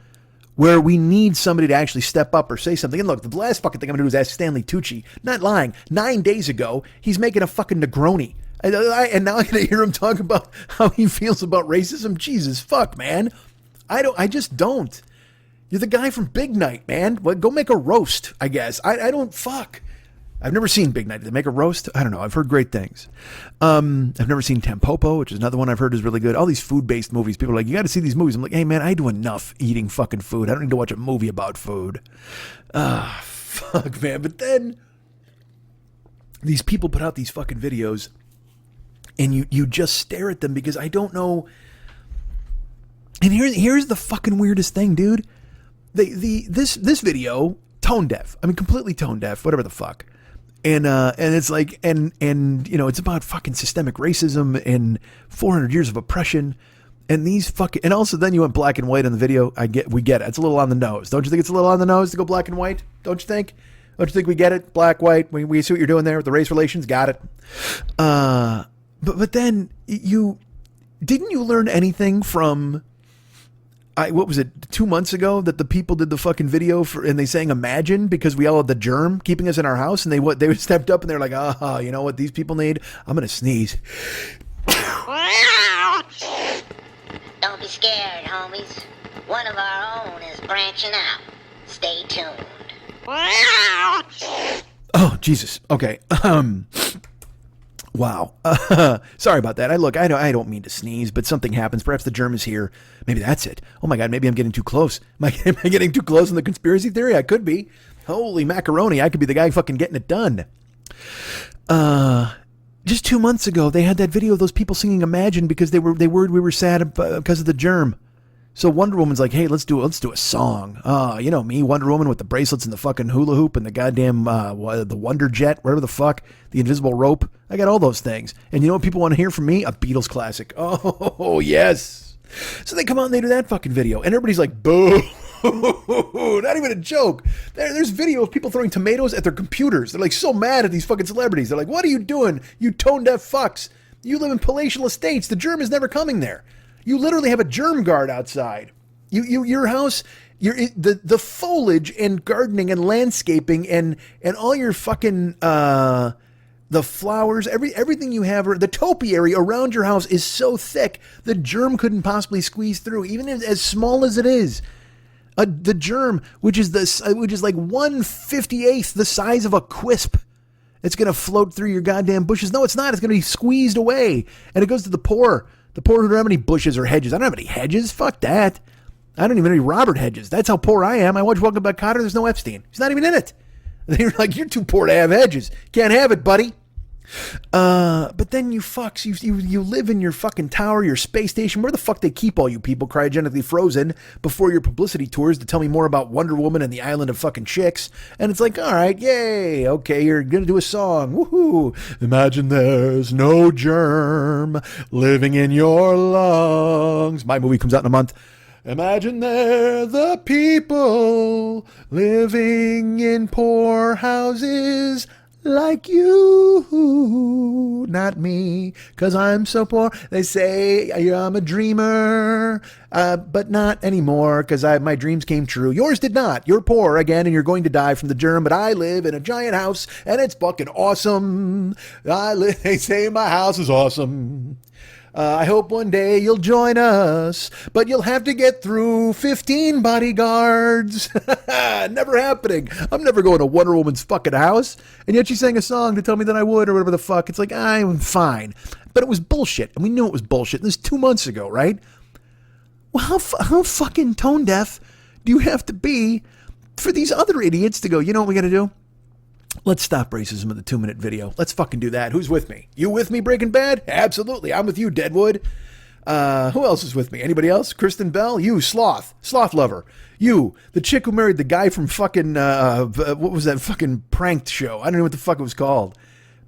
where we need somebody to actually step up or say something? And look, the last fucking thing I'm going to do is ask Stanley Tucci. Not lying. 9 days ago, he's making a fucking Negroni. And now I'm going to hear him talk about how he feels about racism. Jesus fuck, man. I just don't. You're the guy from Big Night, man. Well, go make a roast, I guess. I don't fuck. I've never seen Big Night. Did they make a roast? I don't know. I've heard great things. I've never seen Tampopo, which is another one I've heard is really good. All these food-based movies. People are like, you got to see these movies. I'm like, hey, man, I do enough eating fucking food. I don't need to watch a movie about food. Fuck, man. But then these people put out these fucking videos, and you just stare at them because I don't know. And here's the fucking weirdest thing, dude. This video, tone deaf. I mean, completely tone deaf. Whatever the fuck. And it's like, and you know, it's about fucking systemic racism and 400 years of oppression, and these fucking, and also then you went black and white on the video. We get it. It's a little on the nose. Don't you think it's a little on the nose to go black and white? Don't you think? Don't you think we get it? Black, white. We see what you're doing there with the race relations. Got it. But then didn't you learn anything from? What was it, 2 months ago that the people did the fucking video and they sang Imagine because we all had the germ keeping us in our house, and they stepped up and they're like, you know what these people need? I'm going to sneeze. Don't be scared, homies. One of our own is branching out. Stay tuned. Oh, Jesus. Okay. Wow. Sorry about that. I don't mean to sneeze, but something happens. Perhaps the germ is here. Maybe that's it. Oh my God, maybe I'm getting too close. Am I getting too close in the conspiracy theory? I could be. Holy macaroni. I could be the guy fucking getting it done. Just 2 months ago, they had that video of those people singing Imagine because they worried we were sad because of the germ. So Wonder Woman's like, hey, let's do a song. You know me, Wonder Woman with the bracelets and the fucking hula hoop and the goddamn the Wonder Jet, whatever the fuck, the invisible rope. I got all those things. And you know what people want to hear from me? A Beatles classic. Oh yes. So they come out and they do that fucking video, and everybody's like, boo. Not even a joke. There's video of people throwing tomatoes at their computers. They're like so mad at these fucking celebrities. They're like, what are you doing, you tone-deaf fucks? You live in palatial estates. The germ is never coming there. You literally have a germ guard outside. Your house, the foliage and gardening and landscaping and all your fucking the flowers, everything you have, the topiary around your house is so thick the germ couldn't possibly squeeze through, even as small as it is. The germ, which is like 1/58th the size of a quisp. It's going to float through your goddamn bushes. No, it's not. It's going to be squeezed away. And it goes to the poor. The poor who don't have any bushes or hedges. I don't have any hedges. Fuck that. I don't even have any Robert Hedges. That's how poor I am. I watch Welcome Back, Kotter. There's no Epstein. He's not even in it. They're like, you're too poor to have hedges. Can't have it, buddy. But then you fucks, you live in your fucking tower, your space station, where the fuck they keep all you people cryogenically frozen before your publicity tours to tell me more about Wonder Woman and the island of fucking chicks. And it's like, all right, yay, okay, you're gonna do a song, woohoo. Imagine there's no germ living in your lungs. My movie comes out in a month. Imagine they're the people living in poor houses like you, not me, 'cause I'm so poor. They say I'm a dreamer, but not anymore, 'cause my dreams came true. Yours did not. You're poor again, and you're going to die from the germ, but I live in a giant house, and it's fucking awesome. They say my house is awesome. I hope one day you'll join us, but you'll have to get through 15 bodyguards. Never happening. I'm never going to Wonder Woman's fucking house. And yet she sang a song to tell me that I would or whatever the fuck. It's like, I'm fine. But it was bullshit. And we knew it was bullshit. This was 2 months ago, right? Well, how fucking tone deaf do you have to be for these other idiots to go, you know what we got to do? Let's stop racism in the 2-minute video. Let's fucking do that. Who's with me? You with me, Breaking Bad? Absolutely. I'm with you, Deadwood. Who else is with me? Anybody else? Kristen Bell? You, Sloth lover. You, the chick who married the guy from fucking, what was that fucking pranked show? I don't know what the fuck it was called.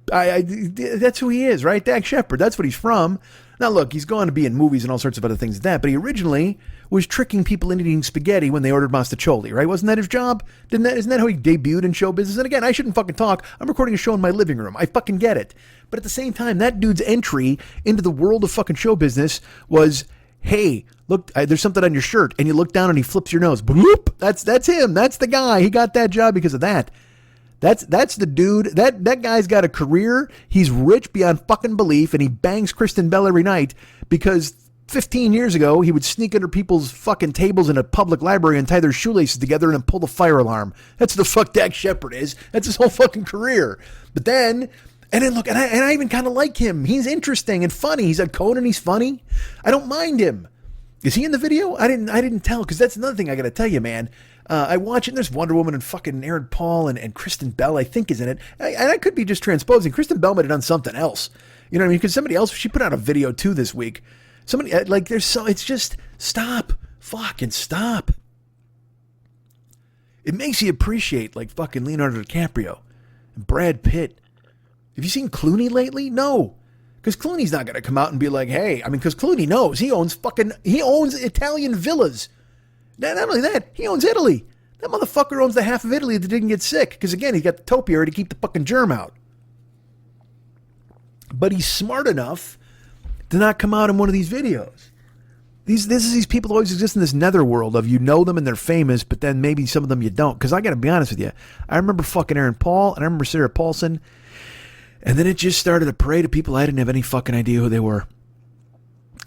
That's who he is, right? Dak Shepard. That's what he's from. Now, look, he's gone to be in movies and all sorts of other things like that, but he originally was tricking people into eating spaghetti when they ordered mastacholi, right? Wasn't that his job? Isn't that how he debuted in show business? And again, I shouldn't fucking talk. I'm recording a show in my living room. I fucking get it. But at the same time, that dude's entry into the world of fucking show business was, hey, look, there's something on your shirt. And you look down and he flips your nose. Bloop! That's him. That's the guy. He got that job because of that. That's the dude. That guy's got a career. He's rich beyond fucking belief, and he bangs Kristen Bell every night because 15 years ago he would sneak under people's fucking tables in a public library and tie their shoelaces together and then pull the fire alarm. That's the fuck Dak Shepard is. That's his whole fucking career. But then look, and I even kind of like him. He's interesting and funny. He's a Conan. He's funny. I don't mind him. Is he in the video? I didn't tell, because that's another thing I got to tell you, man. I watch it, and there's Wonder Woman and fucking Aaron Paul and Kristen Bell, I think, is in it. And I could be just transposing. Kristen Bell might have done something else. You know what I mean? Because somebody else, she put out a video too this week. Somebody, like, it's just, stop. Fucking stop. It makes you appreciate, like, fucking Leonardo DiCaprio and Brad Pitt. Have you seen Clooney lately? No. Because Clooney's not going to come out and be like, hey, I mean, because Clooney knows he owns Italian villas. Not only that, he owns Italy. That motherfucker owns the half of Italy that didn't get sick. Because again, he's got the topiary to keep the fucking germ out. But he's smart enough to not come out in one of these videos. These people always exist in this netherworld of, you know them and they're famous, but then maybe some of them you don't. Because I got to be honest with you, I remember fucking Aaron Paul and I remember Sarah Paulson. And then it just started to prey to people I didn't have any fucking idea who they were.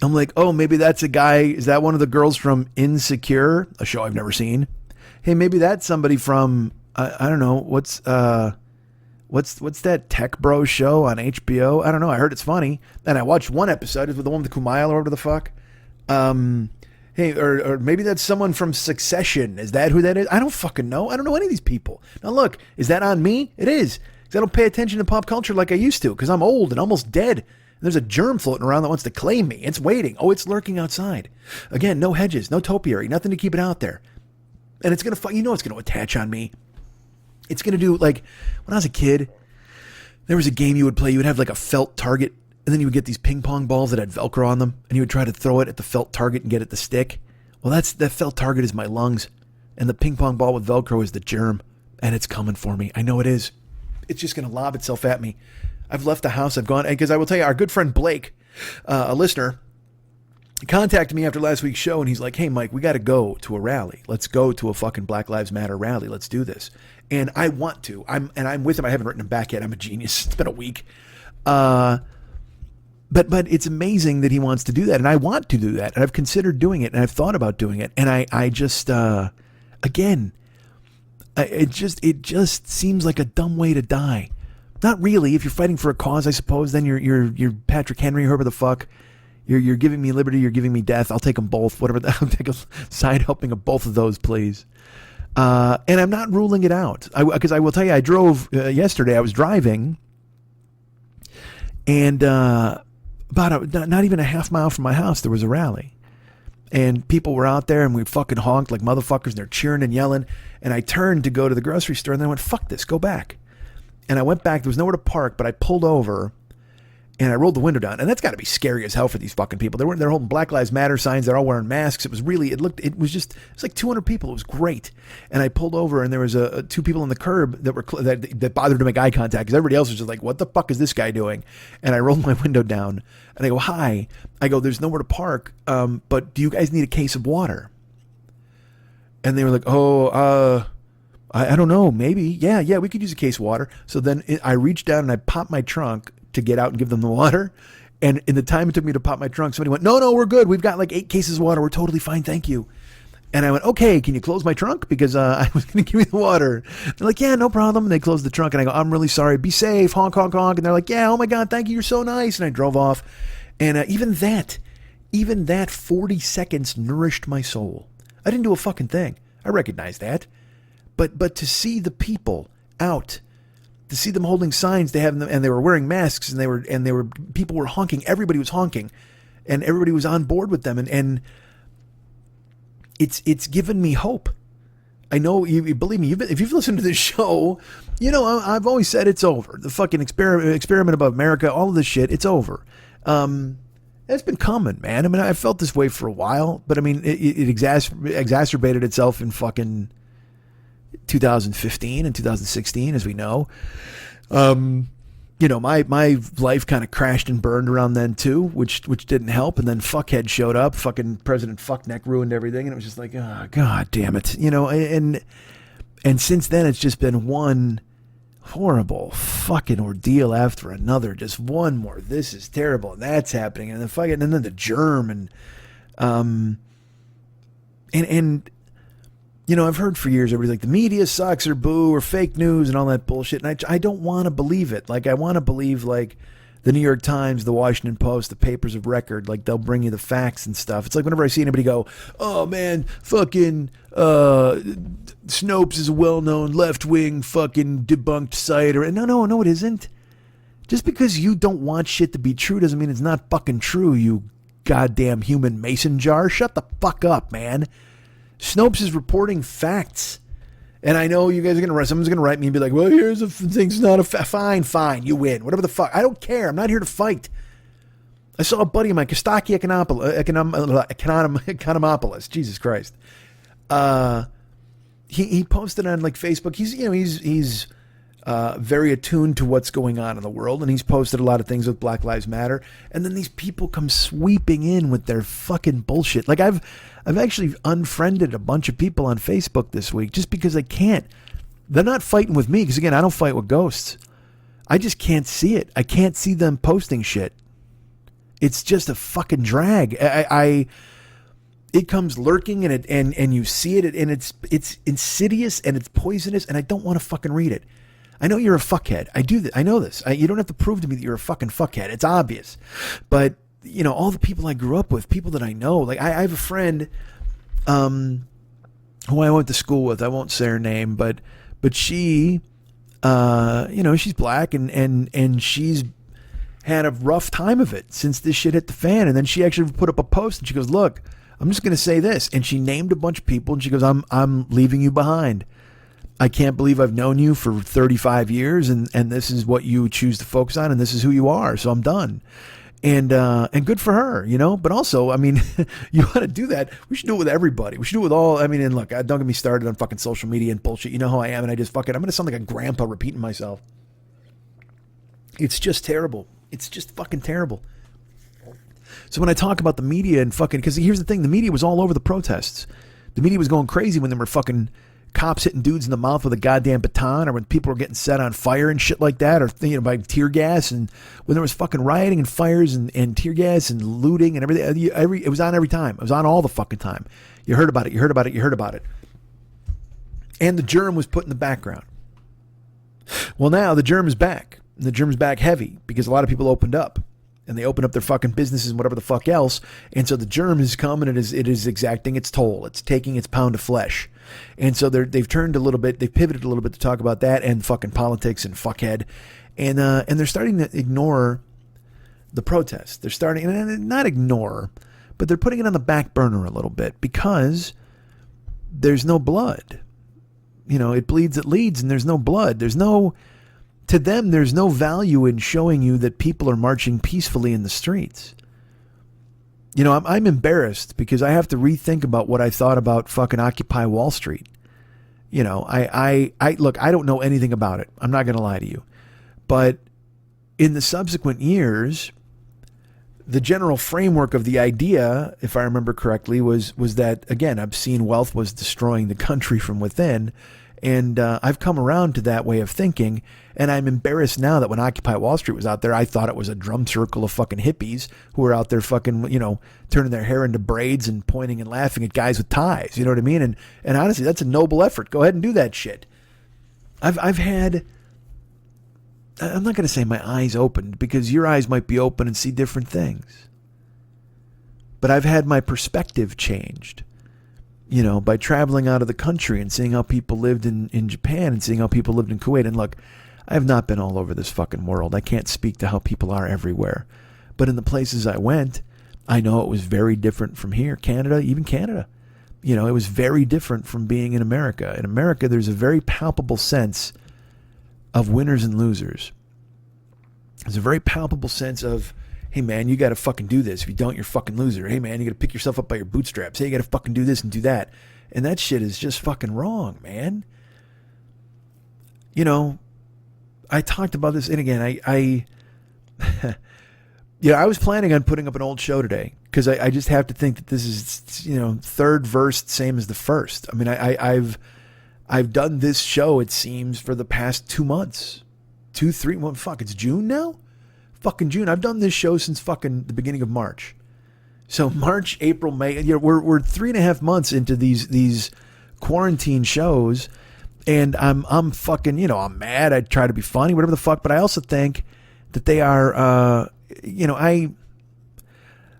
I'm like, oh, maybe that's a guy. Is that one of the girls from Insecure, a show I've never seen? Hey, maybe that's somebody from, I don't know, what's that Tech Bro show on HBO? I don't know. I heard it's funny. And I watched one episode. It's with the one with the Kumail or whatever the fuck. Hey, or maybe that's someone from Succession. Is that who that is? I don't fucking know. I don't know any of these people. Now look, is that on me? It is. Because I don't pay attention to pop culture like I used to. Because I'm old and almost dead. And there's a germ floating around that wants to claim me. It's waiting. Oh, it's lurking outside. Again, no hedges, no topiary, nothing to keep it out there. And it's going to, it's going to attach on me. It's going to do, like, when I was a kid, there was a game you would play. You would have, like, a felt target, and then you would get these ping pong balls that had Velcro on them, and you would try to throw it at the felt target and get it to stick. Well, that felt target is my lungs, and the ping pong ball with Velcro is the germ, and it's coming for me. I know it is. It's just going to lob itself at me. I've left the house. I've gone, because I will tell you, our good friend Blake, a listener, contacted me after last week's show, and he's like, hey, Mike, we got to go to a rally. Let's go to a fucking Black Lives Matter rally. Let's do this. And I want to. I'm with him. I haven't written him back yet. I'm a genius. It's been a week. But it's amazing that he wants to do that, and I want to do that, and I've considered doing it, and I've thought about doing it, and I just, again, it just seems like a dumb way to die. Not really. If you're fighting for a cause, I suppose, then you're Patrick Henry, whoever the fuck. You're giving me liberty, you're giving me death. I'll take them both. Whatever. I'll take a side helping of both of those, please. And I'm not ruling it out. Because I will tell you, I drove yesterday. I was driving, and not even a half mile from my house, there was a rally. And people were out there, and we fucking honked like motherfuckers, and they're cheering and yelling. And I turned to go to the grocery store, and then I went, fuck this, go back. And I went back. There was nowhere to park, but I pulled over. And I rolled the window down, and that's got to be scary as hell for these fucking people. They're holding Black Lives Matter signs. They're all wearing masks. It was like 200 people. It was great. And I pulled over, and there was two people on the curb that bothered to make eye contact because everybody else was just like, "What the fuck is this guy doing?" And I rolled my window down, and I go, "Hi." I go, "There's nowhere to park, but do you guys need a case of water?" And they were like, "Oh, I don't know, maybe, yeah, we could use a case of water." So then I reached down and I popped my trunk to get out and give them the water. And in the time it took me to pop my trunk, somebody went, no, we're good. We've got like 8 cases of water. We're totally fine. Thank you. And I went, okay, can you close my trunk? Because I was going to give you the water. They're like, yeah, no problem. And they closed the trunk, and I go, I'm really sorry. Be safe. Honk, honk, honk. And they're like, yeah, oh my God, thank you. You're so nice. And I drove off. And even that 40 seconds nourished my soul. I didn't do a fucking thing. I recognize that. But to see the people out, to see them holding signs, they have them, and they were wearing masks, and they were people were honking. Everybody was honking, and everybody was on board with them, and it's given me hope. I know you believe me. If you've listened to this show, you know I've always said it's over. The fucking experiment about America, all of this shit, it's over. It's been coming, man. I mean, I felt this way for a while, but I mean, it exacerbated itself in fucking 2015 and 2016, as we know. My life kind of crashed and burned around then too, which didn't help. And then fuckhead showed up. Fucking President Fuckneck ruined everything, and it was just like, oh, God damn it, And since then, it's just been one horrible fucking ordeal after another. Just one more. This is terrible, and that's happening, and then the germ, and I've heard for years, everybody's like, the media sucks or boo or fake news and all that bullshit. And I don't want to believe it. Like, I want to believe, like, the New York Times, the Washington Post, the papers of record, like, they'll bring you the facts and stuff. It's like whenever I see anybody go, oh, man, fucking Snopes is a well-known left-wing fucking debunked site. No, it isn't. Just because you don't want shit to be true doesn't mean it's not fucking true, you goddamn human mason jar. Shut the fuck up, man. Snopes is reporting facts. And I know you guys are someone's going to write me and be like, well, here's a thing's not a fine, you win. Whatever the fuck. I don't care. I'm not here to fight. I saw a buddy of mine, Kostaki Economopoulos. Jesus Christ. He posted on like Facebook. He's very attuned to what's going on in the world, and he's posted a lot of things with Black Lives Matter. And then these people come sweeping in with their fucking bullshit. Like I've actually unfriended a bunch of people on Facebook this week just because I can't. They're not fighting with me because, again, I don't fight with ghosts. I just can't see it. I can't see them posting shit. It's just a fucking drag. It comes lurking and you see it and it's insidious and it's poisonous and I don't want to fucking read it. I know you're a fuckhead. I know this. You don't have to prove to me that you're a fucking fuckhead. It's obvious. But, you know, all the people I grew up with, people that I know, like I have a friend who I went to school with. I won't say her name, but she, you know, she's black and she's had a rough time of it since this shit hit the fan. And then she actually put up a post and she goes, look, I'm just going to say this. And she named a bunch of people and she goes, I'm leaving you behind. I can't believe I've known you for 35 years and this is what you choose to focus on and this is who you are. So I'm done. And good for her, you know, but also, I mean, you want to do that. We should do it with everybody. We should do it with all, I mean, and look, don't get me started on fucking social media and bullshit. You know how I am. And I just I'm going to sound like a grandpa repeating myself. It's just terrible. It's just fucking terrible. So when I talk about the media and fucking, because here's the thing, the media was all over the protests. The media was going crazy when there were fucking cops hitting dudes in the mouth with a goddamn baton, or when people were getting set on fire and shit like that, or, you know, by tear gas, and when there was fucking rioting and fires and tear gas and looting and everything. It was on every time. It was on all the fucking time. You heard about it. You heard about it. You heard about it. And the germ was put in the background. Well, now the germ is back. And the germ's back heavy because a lot of people opened up. And they open up their fucking businesses and whatever the fuck else. And so the germ has come and it is exacting its toll. It's taking its pound of flesh. And so they've turned a little bit, they've pivoted a little bit to talk about that and fucking politics and fuckhead. And they're starting to ignore the protests. They're starting, and not ignore, but they're putting it on the back burner a little bit because there's no blood. You know, it bleeds, it leads, and there's no blood. To them, there's no value in showing you that people are marching peacefully in the streets. You know, I'm embarrassed because I have to rethink about what I thought about fucking Occupy Wall Street. You know, I look, I don't know anything about it. I'm not going to lie to you. But in the subsequent years, the general framework of the idea, if I remember correctly, was that, again, obscene wealth was destroying the country from within. And I've come around to that way of thinking, and I'm embarrassed now that when Occupy Wall Street was out there, I thought it was a drum circle of fucking hippies who were out there fucking, you know, turning their hair into braids and pointing and laughing at guys with ties. You know what I mean? And honestly, that's a noble effort. Go ahead and do that shit. I've had, I'm not going to say my eyes opened because your eyes might be open and see different things. But I've had my perspective changed. You know, by traveling out of the country and seeing how people lived in Japan and seeing how people lived in Kuwait. And look, I have not been all over this fucking world. I can't speak to how people are everywhere. But in the places I went, I know it was very different from here. Canada, even Canada. You know, it was very different from being in America. In America, there's a very palpable sense of winners and losers. There's a very palpable sense of, hey man, you got to fucking do this. If you don't, you're a fucking loser. Hey man, you got to pick yourself up by your bootstraps. Hey, you got to fucking do this and do that. And that shit is just fucking wrong, man. You know, I talked about this, and again, I I was planning on putting up an old show today because I just have to think that this is, you know, third verse, same as the first. I mean, I've done this show, it seems, for the past 2 months. 2, 3, well, fuck, it's June now? Fucking June. I've done this show since fucking the beginning of March. So March, April, May, you know, we're 3.5 months into these quarantine shows, and I'm fucking, you know, I'm mad. I try to be funny, whatever the fuck, but I also think that they are, you know, I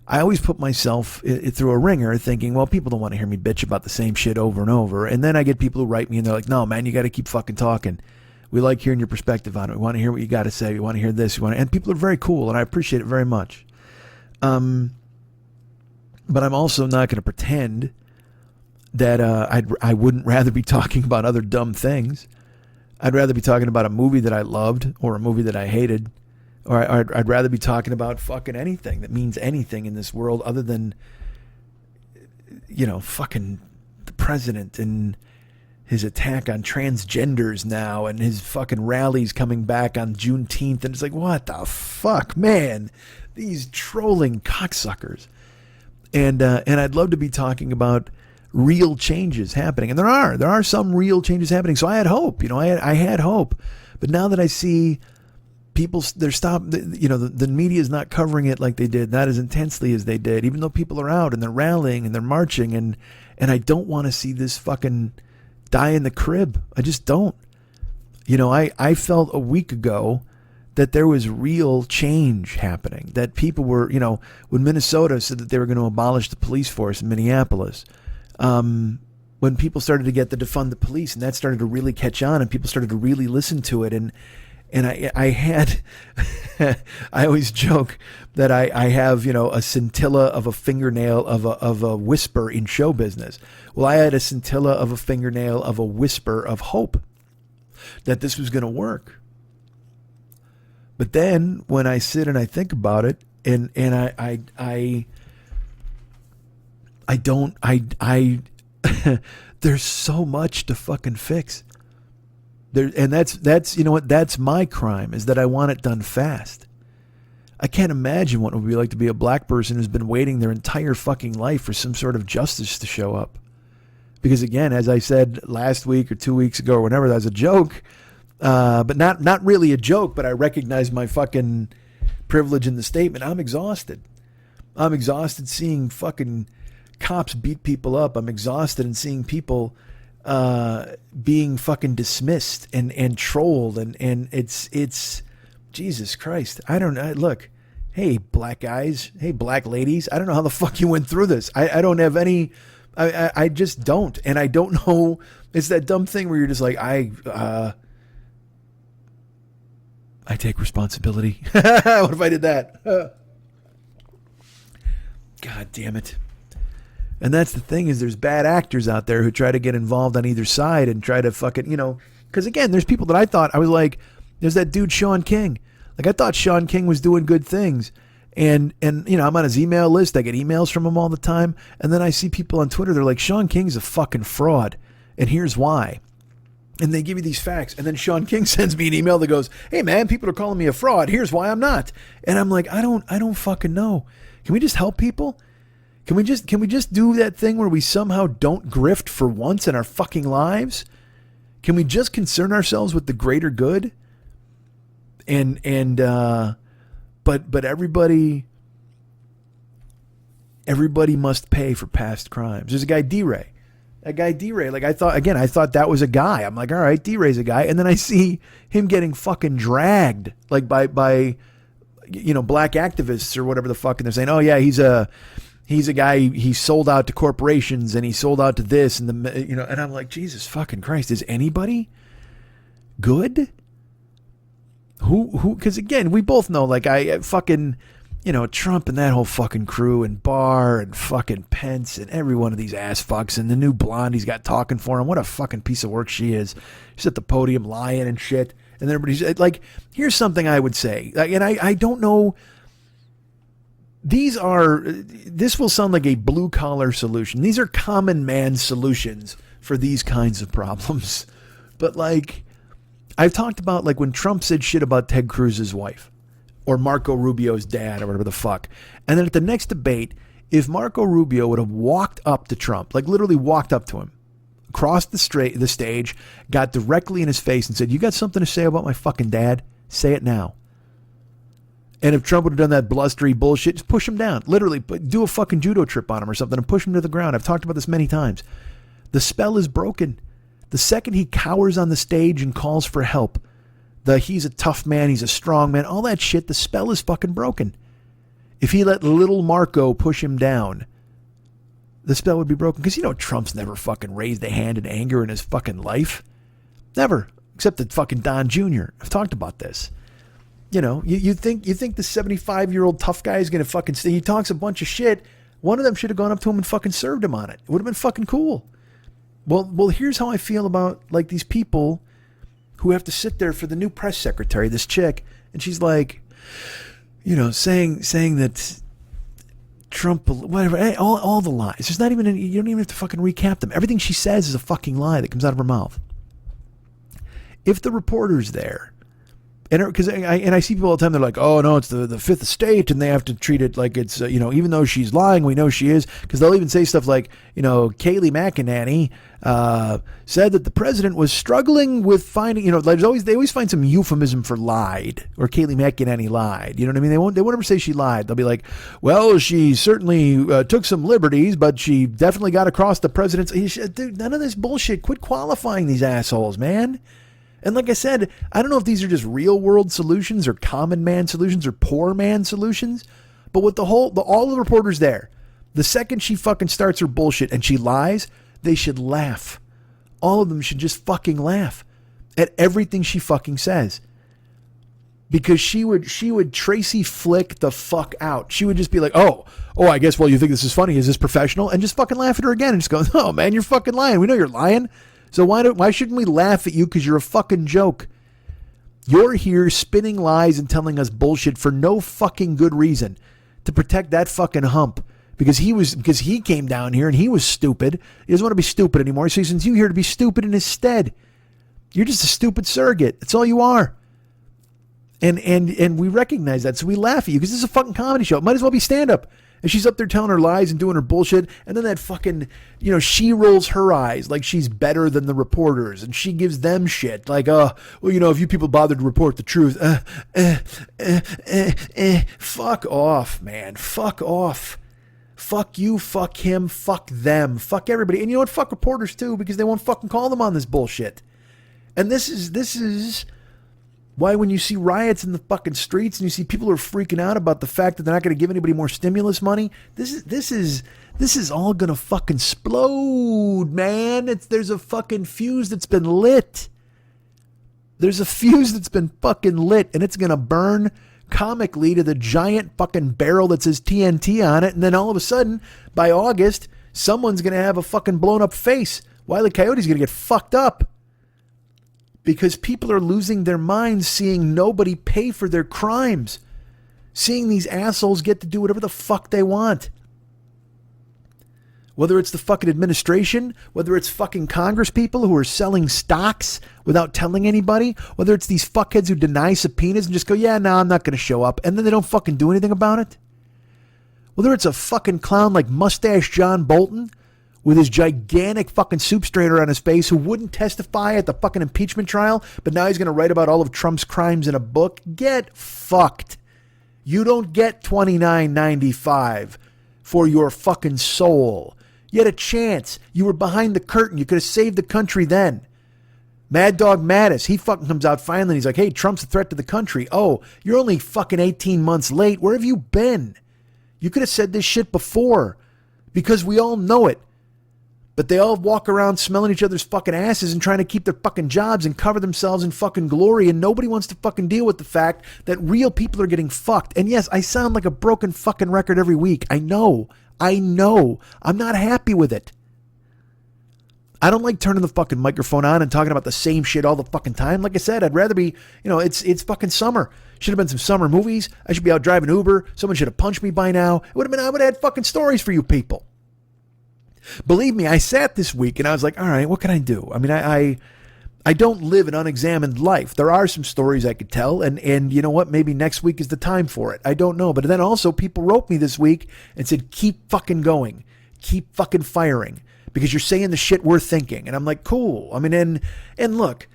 always put myself through a ringer thinking, well, people don't want to hear me bitch about the same shit over and over. And then I get people who write me and they're like, no, man, you got to keep fucking talking. We like hearing your perspective on it. We want to hear what you got to say. We want to hear this. And people are very cool, and I appreciate it very much. But I'm also not going to pretend that I wouldn't rather be talking about other dumb things. I'd rather be talking about a movie that I loved or a movie that I hated. Or I'd rather be talking about fucking anything that means anything in this world other than, you know, fucking the president and his attack on transgenders now and his fucking rallies coming back on Juneteenth. And it's like, what the fuck, man? These trolling cocksuckers. And I'd love to be talking about real changes happening. And there are some real changes happening. So I had hope, you know, I had hope. But now that I see people, the media is not covering it like they did, not as intensely as they did, even though people are out and they're rallying and they're marching, and I don't want to see this fucking die in the crib. I just don't. I felt a week ago that there was real change happening, that people were, when Minnesota said that they were going to abolish the police force in Minneapolis, when people started to get the defund the police, and that started to really catch on, and people started to really listen to it, and I had, I always joke that I have, a scintilla of a fingernail of a whisper in show business. Well, I had a scintilla of a fingernail of a whisper of hope that this was going to work. But then when I sit and I think about it, and there's so much to fucking fix. And that's my crime, is that I want it done fast. I can't imagine what it would be like to be a black person who's been waiting their entire fucking life for some sort of justice to show up. Because again, as I said last week or 2 weeks ago or whenever, that was a joke. But not really a joke, but I recognize my fucking privilege in the statement. I'm exhausted. I'm exhausted seeing fucking cops beat people up. I'm exhausted in seeing people being fucking dismissed and trolled, and it's Jesus Christ. I don't know. Look, hey black guys, hey black ladies, I don't know how the fuck you went through this. I don't have any. I just don't, and I don't know. It's that dumb thing where you're just like, I take responsibility. What if I did that? God damn it. And that's the thing, is there's bad actors out there who try to get involved on either side and try to fucking, because again, there's people that I thought, I was like, there's that dude Sean King. Like, I thought Sean King was doing good things. And I'm on his email list. I get emails from him all the time. And then I see people on Twitter, they're like, Sean King's a fucking fraud. And here's why. And they give you these facts. And then Sean King sends me an email that goes, hey man, people are calling me a fraud. Here's why I'm not. And I'm like, I don't fucking know. Can we just help people? Can we just do that thing where we somehow don't grift for once in our fucking lives? Can we just concern ourselves with the greater good? But everybody must pay for past crimes. There's a guy D-Ray. Like, I thought that was a guy. I'm like, all right, D-Ray's a guy. And then I see him getting fucking dragged, like by black activists or whatever the fuck. And they're saying, oh yeah, he's a guy, he sold out to corporations and he sold out to this and and I'm like, Jesus fucking Christ, is anybody good? Who, because again, we both know, like, I fucking, Trump and that whole fucking crew, and Barr and fucking Pence and every one of these ass fucks, and the new blonde he's got talking for him. What a fucking piece of work she is. She's at the podium lying and shit. And everybody's like, here's something I would say. And I don't know. This will sound like a blue collar solution. These are common man solutions for these kinds of problems. But like, I've talked about, like, when Trump said shit about Ted Cruz's wife or Marco Rubio's dad or whatever the fuck. And then at the next debate, if Marco Rubio would have walked up to Trump, like literally walked up to him, crossed the stage, got directly in his face and said, you got something to say about my fucking dad? Say it now. And if Trump would have done that blustery bullshit, just push him down. Literally, do a fucking judo trip on him or something and push him to the ground. I've talked about this many times. The spell is broken. The second he cowers on the stage and calls for help, he's a tough man, he's a strong man, all that shit, the spell is fucking broken. If he let little Marco push him down, the spell would be broken. Because Trump's never fucking raised a hand in anger in his fucking life. Never. Except that fucking Don Jr. I've talked about this. You think the 75-year-old tough guy is going to fucking stay? He talks a bunch of shit. One of them should have gone up to him and fucking served him on it. It would have been fucking cool. Well, here's how I feel about, like, these people who have to sit there for the new press secretary, this chick, and she's like, saying that Trump, whatever, all the lies. There's not even you don't even have to fucking recap them. Everything she says is a fucking lie that comes out of her mouth. If the reporter's there And because I see people all the time, they're like, oh no, it's the fifth estate, and they have to treat it like it's even though she's lying, we know she is, because they'll even say stuff like, Kayleigh McEnany said that the president was struggling with finding, they always find some euphemism for lied, or Kayleigh McEnany lied. You know what I mean? They won't ever say she lied. They'll be like, well, she certainly took some liberties, but she definitely got across the president's. Dude, none of this bullshit. Quit qualifying these assholes, man. And like I said, I don't know if these are just real world solutions or common man solutions or poor man solutions, but with all the reporters there, the second she fucking starts her bullshit and she lies, they should laugh. All of them should just fucking laugh at everything she fucking says. Because she would Tracy Flick the fuck out. She would just be like, oh, I guess, well, you think this is funny. Is this professional? And just fucking laugh at her again and just go, oh man, you're fucking lying. We know you're lying. So why shouldn't we laugh at you because you're a fucking joke? You're here spinning lies and telling us bullshit for no fucking good reason to protect that fucking hump because he came down here and he was stupid. He doesn't want to be stupid anymore. So he sends you here to be stupid in his stead. You're just a stupid surrogate. That's all you are. And we recognize that. So we laugh at you because this is a fucking comedy show. It might as well be stand up. And she's up there telling her lies and doing her bullshit. And then that fucking, she rolls her eyes like she's better than the reporters. And she gives them shit. Like, if you people bothered to report the truth. Fuck off, man. Fuck off. Fuck you, fuck him, fuck them. Fuck everybody. And you know what? Fuck reporters too, because they won't fucking call them on this bullshit. And this is why when you see riots in the fucking streets and you see people are freaking out about the fact that they're not going to give anybody more stimulus money, this is all going to fucking explode, man. There's a fucking fuse that's been lit. There's a fuse that's been fucking lit, and it's going to burn comically to the giant fucking barrel that says TNT on it, and then all of a sudden, by August, someone's going to have a fucking blown up face. Wile E. Coyote's going to get fucked up. Because people are losing their minds seeing nobody pay for their crimes. Seeing these assholes get to do whatever the fuck they want. Whether it's the fucking administration, whether it's fucking Congress people who are selling stocks without telling anybody, whether it's these fuckheads who deny subpoenas and just go, yeah, no, I'm not going to show up. And then they don't fucking do anything about it. Whether it's a fucking clown like Mustache John Bolton, with his gigantic fucking soup strainer on his face, who wouldn't testify at the fucking impeachment trial, but now he's going to write about all of Trump's crimes in a book. Get fucked. You don't get $29.95 for your fucking soul. You had a chance. You were behind the curtain. You could have saved the country then. Mad Dog Mattis, he fucking comes out finally and he's like, hey, Trump's a threat to the country. Oh, you're only fucking 18 months late. Where have you been? You could have said this shit before because we all know it. But they all walk around smelling each other's fucking asses and trying to keep their fucking jobs and cover themselves in fucking glory. And nobody wants to fucking deal with the fact that real people are getting fucked. And yes, I sound like a broken fucking record every week. I know. I'm not happy with it. I don't like turning the fucking microphone on and talking about the same shit all the fucking time. Like I said, I'd rather be, it's fucking summer. Should have been some summer movies. I should be out driving Uber. Someone should have punched me by now. I would have had fucking stories for you people. Believe me, I sat this week and I was like, all right, what can I do? I mean, I don't live an unexamined life. There are some stories I could tell, and you know what? Maybe next week is the time for it. I don't know. But then also people wrote me this week and said, keep fucking going. Keep fucking firing because you're saying the shit we're thinking. And I'm like, cool. I mean, and look,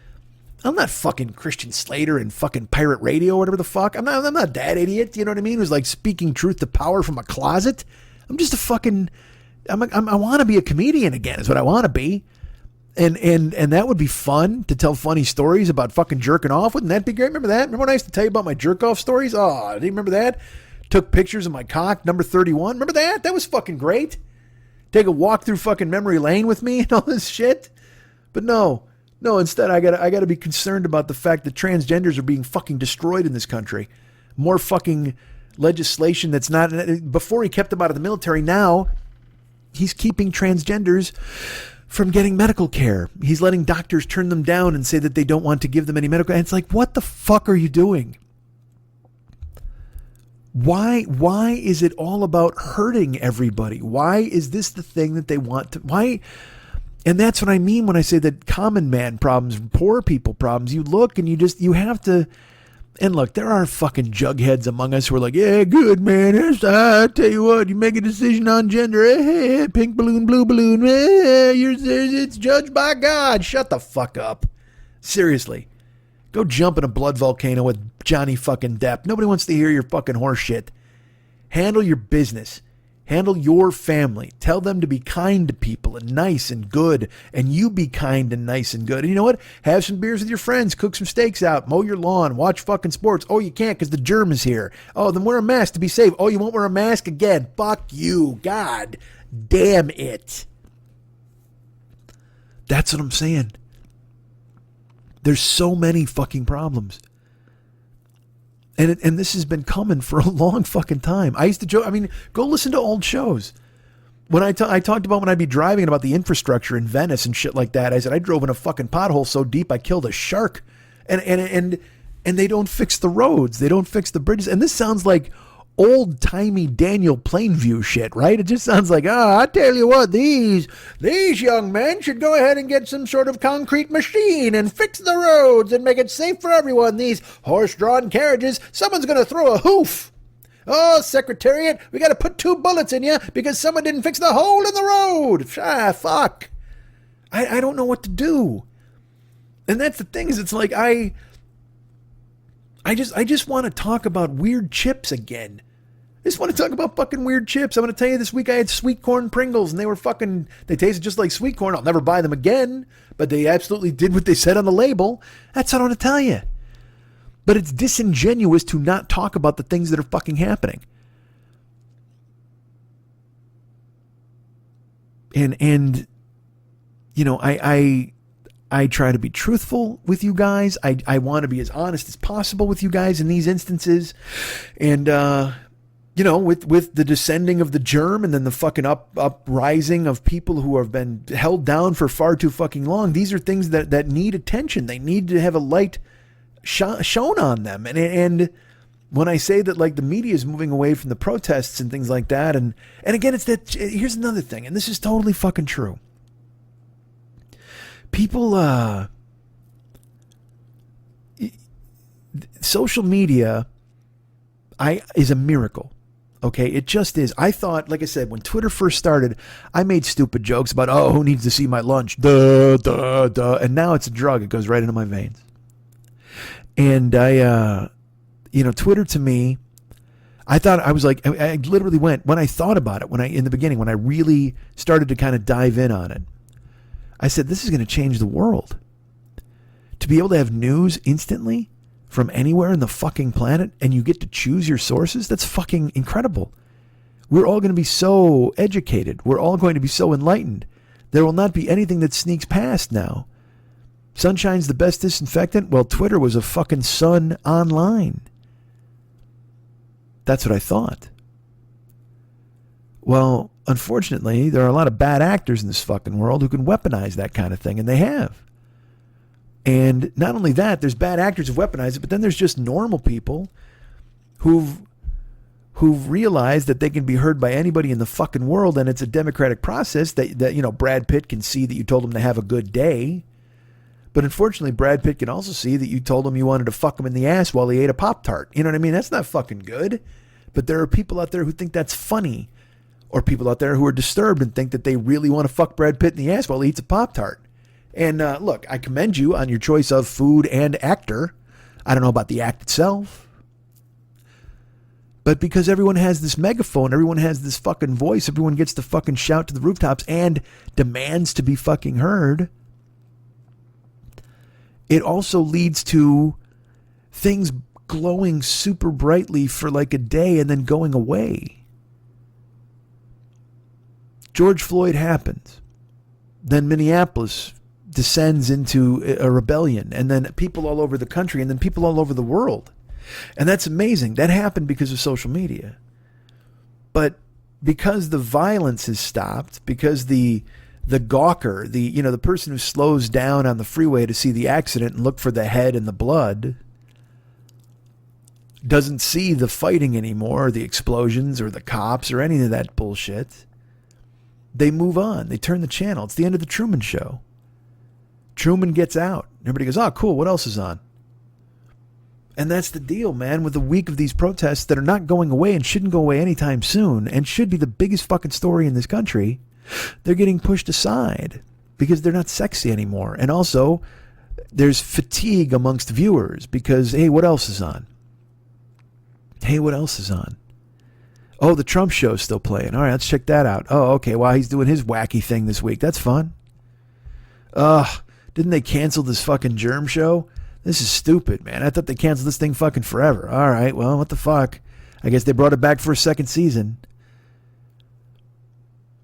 I'm not fucking Christian Slater and fucking pirate radio or whatever the fuck. I'm not that idiot. You know what I mean? Who's like speaking truth to power from a closet. I'm just a fucking... I want to be a comedian again is what I want to be. And that would be fun to tell funny stories about fucking jerking off. Wouldn't that be great? Remember that? Remember when I used to tell you about my jerk off stories? Oh, do you remember that? Took pictures of my cock, number 31. Remember that? That was fucking great. Take a walk through fucking memory lane with me and all this shit. But no, instead I gotta be concerned about the fact that transgenders are being fucking destroyed in this country. More fucking legislation that's not, before he kept them out of the military, now he's keeping transgenders from getting medical care. He's letting doctors turn them down and say that they don't want to give them any medical. And it's like, what the fuck are you doing? Why is it all about hurting everybody? Why is this the thing that they want to, why? And that's what I mean when I say that common man problems, poor people problems, you look and you have to, And look, there are fucking jugheads among us who are like, yeah, good, man. I tell you what, you make a decision on gender. Pink balloon, blue balloon. It's judged by God. Shut the fuck up. Seriously. Go jump in a blood volcano with Johnny fucking Depp. Nobody wants to hear your fucking horse shit. Handle your business. Handle your family. Tell them to be kind to people and nice and good. And you be kind and nice and good. And you know what? Have some beers with your friends. Cook some steaks out. Mow your lawn. Watch fucking sports. Oh, you can't because the germ is here. Oh, then wear a mask to be safe. Oh, you won't wear a mask again. Fuck you. God damn it. That's what I'm saying. There's so many fucking problems. And this has been coming for a long fucking time. I used to joke. I mean, go listen to old shows. When I talked about when I'd be driving and about the infrastructure in Venice and shit like that, I said I drove in a fucking pothole so deep I killed a shark. And they don't fix the roads. They don't fix the bridges. And this sounds like old-timey Daniel Plainview shit, right? It just sounds like, I tell you what, these young men should go ahead and get some sort of concrete machine and fix the roads and make it safe for everyone. These horse-drawn carriages, someone's going to throw a hoof. Oh, Secretariat, we got to put 2 bullets in you because someone didn't fix the hole in the road. Fuck. I don't know what to do. And that's the thing is it's like I just want to talk about weird chips again. I just want to talk about fucking weird chips. I'm going to tell you this week I had sweet corn Pringles and they tasted just like sweet corn. I'll never buy them again, but they absolutely did what they said on the label. That's what I want to tell you. But it's disingenuous to not talk about the things that are fucking happening. And you know, I try to be truthful with you guys. I want to be as honest as possible with you guys in these instances. And, you know, with the descending of the germ and then the fucking uprising of people who have been held down for far too fucking long, these are things that need attention. They need to have a light shown on them. And when I say that, like, the media is moving away from the protests and things like that, and again, it's that, here's another thing, and this is totally fucking true. People, social media, is a miracle. Okay, it just is. I thought, like I said, when Twitter first started, I made stupid jokes about, who needs to see my lunch? Duh. And now it's a drug. It goes right into my veins. And Twitter to me, I thought I was like, I literally went, when I thought about it, in the beginning, when I really started to kind of dive in on it, I said, this is going to change the world. To be able to have news instantly from anywhere in the fucking planet and you get to choose your sources, that's fucking incredible. We're all going to be so educated. We're all going to be so enlightened. There will not be anything that sneaks past now. Sunshine's the best disinfectant. Well, Twitter was a fucking sun online. That's what I thought. Well, unfortunately, there are a lot of bad actors in this fucking world who can weaponize that kind of thing, and they have. And not only that, there's bad actors who've weaponized it, but then there's just normal people who've realized that they can be heard by anybody in the fucking world, and it's a democratic process that Brad Pitt can see that you told him to have a good day. But unfortunately, Brad Pitt can also see that you told him you wanted to fuck him in the ass while he ate a Pop-Tart. You know what I mean? That's not fucking good. But there are people out there who think that's funny. Or people out there who are disturbed and think that they really want to fuck Brad Pitt in the ass while he eats a Pop-Tart. And look, I commend you on your choice of food and actor. I don't know about the act itself. But because everyone has this megaphone, everyone has this fucking voice, everyone gets to fucking shout to the rooftops and demands to be fucking heard, it also leads to things glowing super brightly for like a day and then going away. George Floyd happens. Then Minneapolis descends into a rebellion. And then people all over the country and then people all over the world. And that's amazing. That happened because of social media. But because the violence has stopped, because the gawker, the person who slows down on the freeway to see the accident and look for the head and the blood, doesn't see the fighting anymore, or the explosions, or the cops, or any of that bullshit. They move on. They turn the channel. It's the end of the Truman Show. Truman gets out. Everybody goes, oh, cool, what else is on? And that's the deal, man, with the week of these protests that are not going away and shouldn't go away anytime soon and should be the biggest fucking story in this country. They're getting pushed aside because they're not sexy anymore. And also, there's fatigue amongst viewers because, hey, what else is on? Hey, what else is on? Oh, the Trump show's still playing. All right, let's check that out. Oh, okay, well, he's doing his wacky thing this week. That's fun. Didn't they cancel this fucking germ show? This is stupid, man. I thought they canceled this thing fucking forever. All right, well, what the fuck? I guess they brought it back for a second season.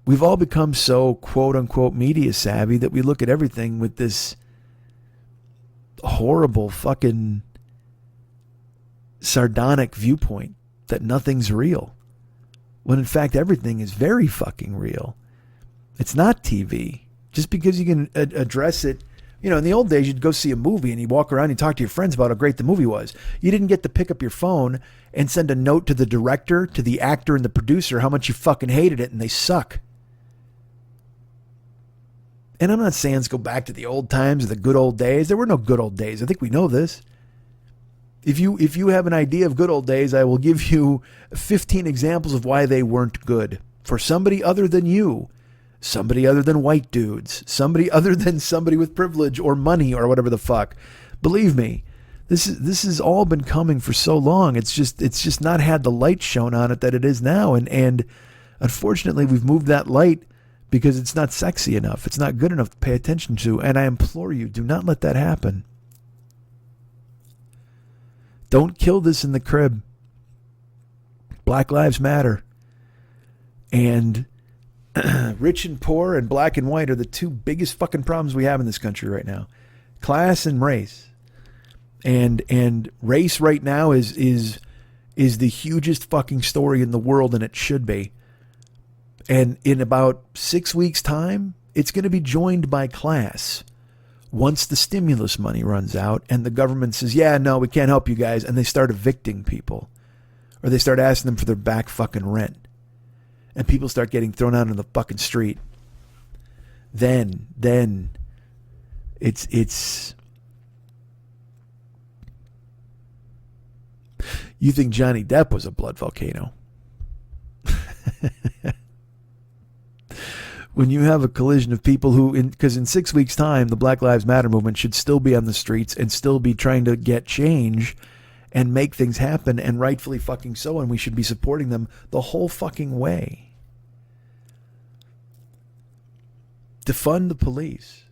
We've all become so quote-unquote media savvy that we look at everything with this horrible fucking sardonic viewpoint that nothing's real. When in fact everything is very fucking real. It's not TV. Just because you can address it. You know, in the old days, you'd go see a movie and you'd walk around and talk to your friends about how great the movie was. You didn't get to pick up your phone and send a note to the director, to the actor and the producer how much you fucking hated it and they suck. And I'm not saying let's go back to the old times or the good old days. There were no good old days. I think we know this. If you have an idea of good old days, I will give you 15 examples of why they weren't good. For somebody other than you. Somebody other than white dudes, somebody other than somebody with privilege or money or whatever the fuck. Believe me, this has all been coming for so long. It's just not had the light shown on it that it is now. And unfortunately, we've moved that light because it's not sexy enough. It's not good enough to pay attention to. And I implore you, do not let that happen. Don't kill this in the crib. Black Lives Matter. And rich and poor and black and white are the two biggest fucking problems we have in this country right now. Class and race. And race right now is the hugest fucking story in the world, and it should be. And in about 6 weeks' time, it's going to be joined by class. Once the stimulus money runs out and the government says, yeah, no, we can't help you guys, and they start evicting people. Or they start asking them for their back fucking rent. And people start getting thrown out on the fucking street. Then it's you think Johnny Depp was a blood volcano. When you have a collision of people who, because in 6 weeks' time, the Black Lives Matter movement should still be on the streets and still be trying to get change and make things happen, and rightfully fucking so, and we should be supporting them the whole fucking way. Defund the police.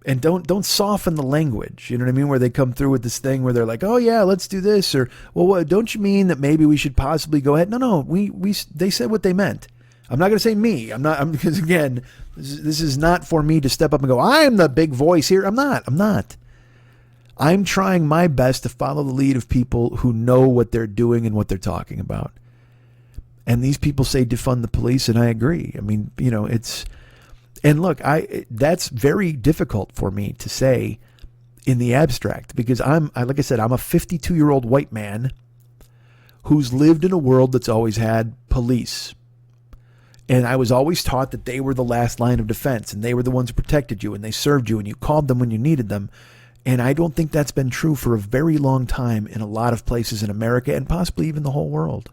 And don't soften the language, you know what I mean, where they come through with this thing where they're like, oh yeah, let's do this, or, well, what, don't you mean that maybe we should possibly go ahead? No, they said what they meant. I'm not going to say me. Because again, this is not for me to step up and go, I'm the big voice here. I'm not. I'm trying my best to follow the lead of people who know what they're doing and what they're talking about. And these people say defund the police, and I agree. I mean, you know, and look, that's very difficult for me to say in the abstract, because like I said, I'm a 52-year-old white man who's lived in a world that's always had police. And I was always taught that they were the last line of defense, and they were the ones who protected you, and they served you, and you called them when you needed them. And I don't think that's been true for a very long time in a lot of places in America, and possibly even the whole world.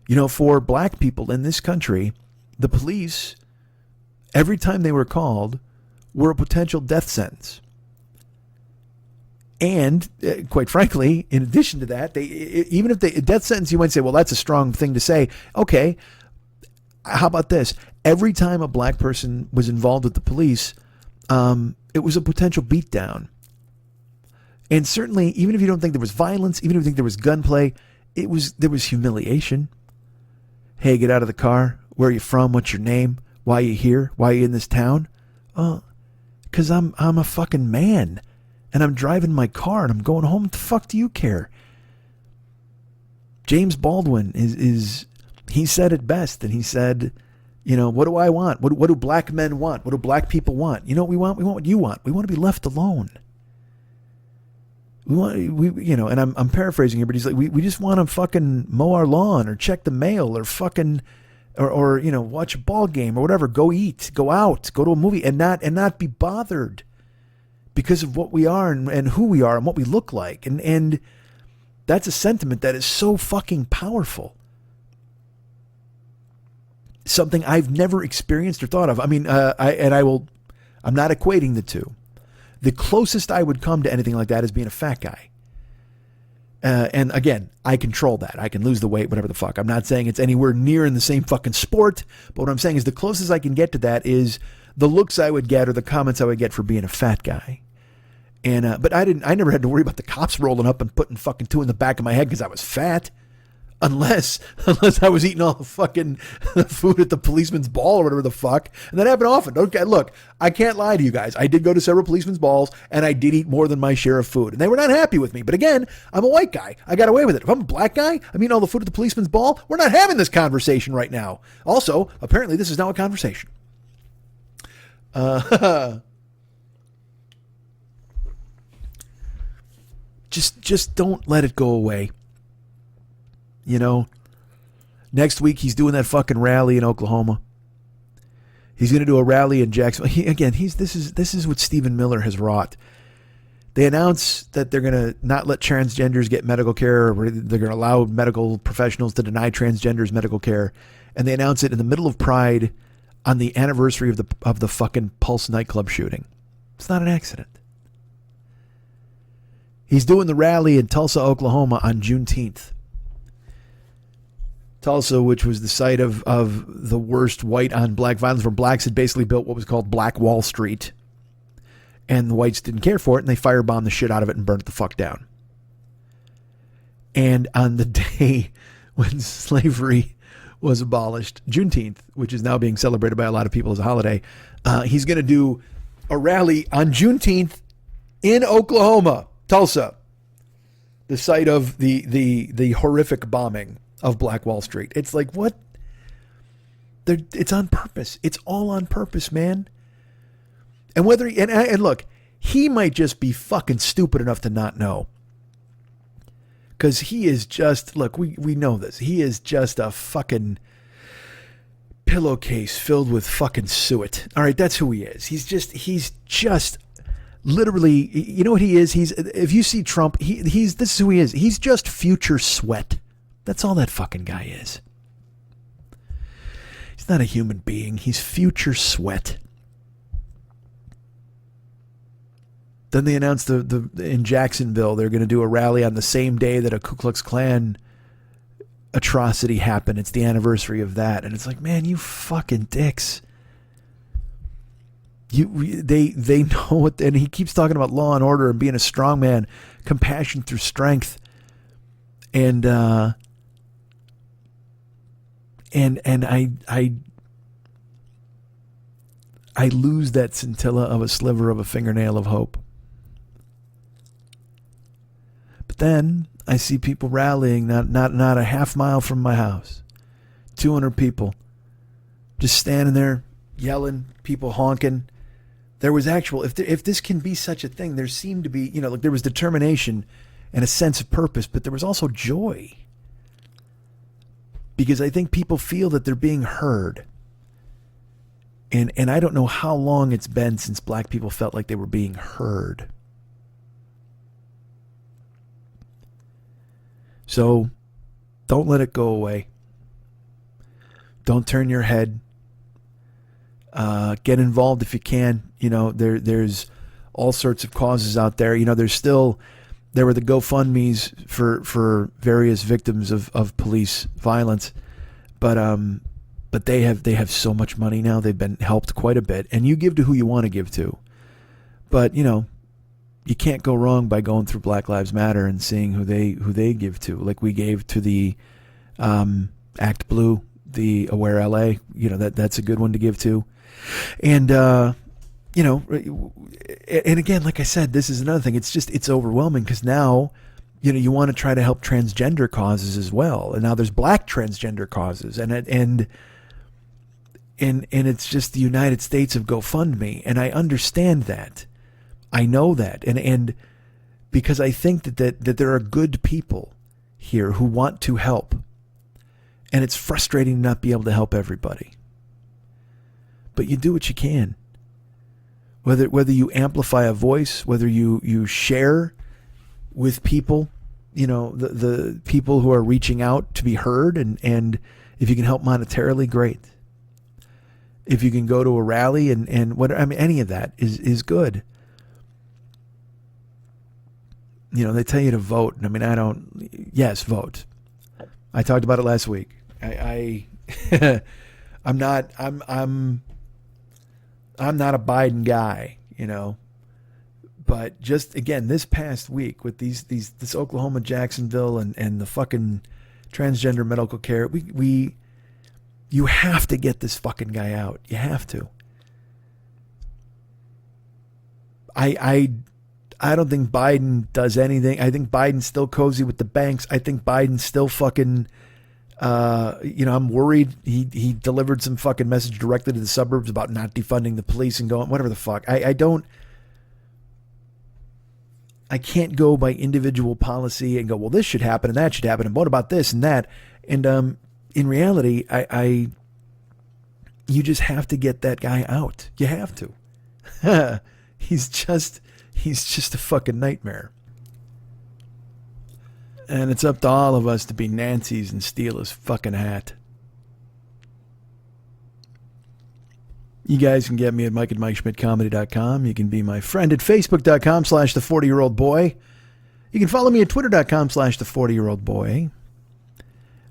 You know, for black people in this country, the police, every time they were called, were a potential death sentence. And quite frankly, in addition to that, even if a death sentence, you might say, well, that's a strong thing to say. Okay, how about this? Every time a black person was involved with the police, it was a potential beatdown. And certainly, even if you don't think there was violence, even if you think there was gunplay, there was humiliation. Hey, get out of the car. Where are you from? What's your name? Why are you here? Why are you in this town? Oh, because I'm a fucking man. And I'm driving my car and I'm going home. What the fuck do you care? James Baldwin he said it best. And he said, you know, what do I want? What do black men want? What do black people want? You know what we want? We want what you want. We want to be left alone. And I'm paraphrasing here, but he's like, we just want to fucking mow our lawn or check the mail or fucking, or you know, watch a ball game or whatever. Go eat, go out, go to a movie and not be bothered because of what we are and who we are and what we look like. And that's a sentiment that is so fucking powerful. Something I've never experienced or thought of. I mean, I'm not equating the two. The closest I would come to anything like that is being a fat guy. And again, I control that. I can lose the weight, whatever the fuck. I'm not saying it's anywhere near in the same fucking sport, but what I'm saying is the closest I can get to that is the looks I would get or the comments I would get for being a fat guy. And but I never had to worry about the cops rolling up and putting fucking 2 in the back of my head because I was fat. Unless I was eating all the fucking food at the policeman's ball or whatever the fuck. And that happened often. Okay, look, I can't lie to you guys. I did go to several policeman's balls and I did eat more than my share of food. And they were not happy with me. But again, I'm a white guy. I got away with it. If I'm a black guy, I'm eating all the food at the policeman's ball. We're not having this conversation right now. Also, apparently this is now a conversation. Just don't let it go away. You know, next week he's doing that fucking rally in Oklahoma. He's going to do a rally in Jacksonville. This is what Stephen Miller has wrought. They announced that they're going to not let transgenders get medical care, or they're going to allow medical professionals to deny transgenders medical care, and they announced it in the middle of Pride on the anniversary of the fucking Pulse nightclub shooting. It's not an accident. He's doing the rally in Tulsa, Oklahoma on Juneteenth. Tulsa, which was the site of the worst white on black violence, where blacks had basically built what was called Black Wall Street. And the whites didn't care for it, and they firebombed the shit out of it and burnt it the fuck down. And on the day when slavery was abolished, Juneteenth, which is now being celebrated by a lot of people as a holiday, he's going to do a rally on Juneteenth in Oklahoma, Tulsa, the site of the horrific bombing of Black Wall Street. It's like, what? It's on purpose. It's all on purpose, man. And whether and look, he might just be fucking stupid enough to not know. Because he is just, look, we know this. He is just a fucking pillowcase filled with fucking suet. All right, that's who he is. He's just literally, you know what he is? If you see Trump, this is who he is. He's just future sweat. That's all that fucking guy is. He's not a human being. He's future sweat. Then they announced in Jacksonville they're going to do a rally on the same day that a Ku Klux Klan atrocity happened. It's the anniversary of that, and it's like, man, you fucking dicks. They know what, and he keeps talking about law and order and being a strong man, compassion through strength, and I lose that scintilla of a sliver of a fingernail of hope. But then I see people rallying not a half mile from my house. 200 people just standing there yelling, people honking. There was if this can be such a thing, there seemed to be, like there was determination and a sense of purpose, but there was also joy. Because I think people feel that they're being heard. And I don't know how long it's been since black people felt like they were being heard. So don't let it go away. Don't turn your head. Get involved if you can. There's all sorts of causes out there. There were the GoFundMes for various victims of police violence, but they have so much money now. They've been helped quite a bit, and you give to who you want to give to. But you can't go wrong by going through Black Lives Matter and seeing who they give to. Like we gave to the Act Blue, the Aware LA. That's a good one to give to, and. And again, like I said, this is another thing. It's overwhelming because now, you want to try to help transgender causes as well. And now there's black transgender causes and it's just the United States of GoFundMe. And I understand that. I know that. And because I think that there are good people here who want to help. And it's frustrating to not be able to help everybody. But you do what you can. whether you amplify a voice, whether you share with people, the people who are reaching out to be heard, and if you can help monetarily, great. If you can go to a rally and any of that is good. They tell you to vote. Yes, vote. I talked about it last week. I'm not a Biden guy, but just again, this past week with this Oklahoma, Jacksonville and the fucking transgender medical care, you have to get this fucking guy out. You have to. I don't think Biden does anything. I think Biden's still cozy with the banks. I think Biden's still fucking, I'm worried he delivered some fucking message directly to the suburbs about not defunding the police and going, whatever the fuck. I can't go by individual policy and go, well, this should happen and that should happen. And what about this and that? And, in reality, you just have to get that guy out. You have to. He's just a fucking nightmare. And it's up to all of us to be Nancy's and steal his fucking hat. You guys can get me at Mike at MikeSchmidtComedy.com. You can be my friend at Facebook.com/the40year-old-boy. You can follow me at Twitter.com/the40year-old-boy.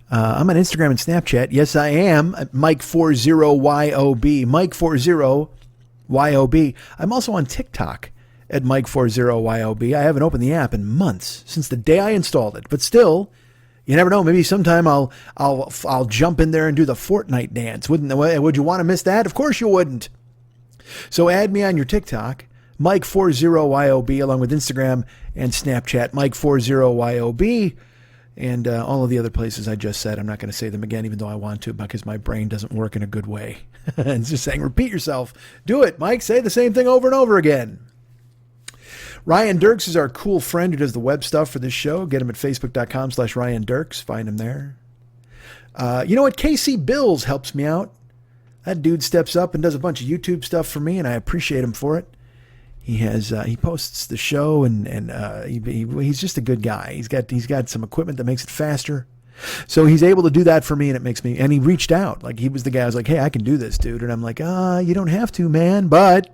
I'm on Instagram and Snapchat. Yes, I am. Mike40YOB. Mike40YOB. I'm also on TikTok at Mike40YOB. I haven't opened the app in months, since the day I installed it. But still, you never know. Maybe sometime I'll jump in there and do the Fortnite dance. Would you want to miss that? Of course you wouldn't. So add me on your TikTok, Mike40YOB, along with Instagram and Snapchat, Mike40YOB. And all of the other places I just said. I'm not going to say them again, even though I want to, because my brain doesn't work in a good way. It's just saying, repeat yourself. Do it, Mike. Say the same thing over and over again. Ryan Dirks is our cool friend who does the web stuff for this show. Get him at Facebook.com/Ryan Dirks. Find him there. You know what? KC Bills helps me out. That dude steps up and does a bunch of YouTube stuff for me, and I appreciate him for it. He posts the show and he's just a good guy. He's got some equipment that makes it faster. So he's able to do that for me, and it makes me, and he reached out. Like, he was the guy I was like, hey, I can do this, dude. And I'm like, you don't have to, man. But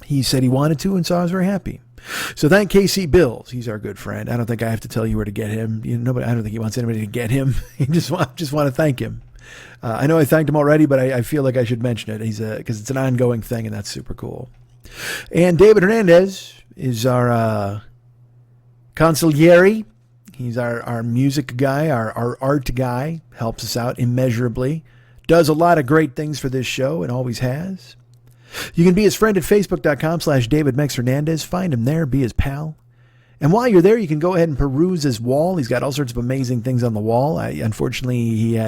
he said he wanted to, and so I was very happy. So thank KC Bills. He's our good friend. I don't think I have to tell you where to get him. I don't think he wants anybody to get him. He just want to thank him. I know I thanked him already, but I feel like I should mention it. Because it's an ongoing thing, and that's super cool. And David Hernandez is our consigliere. He's our music guy, our art guy, helps us out immeasurably, does a lot of great things for this show and always has. You can be his friend at Facebook.com/David Mex Hernandez. Find him there, be his pal. And while you're there, you can go ahead and peruse his wall. He's got all sorts of amazing things on the wall. Unfortunately,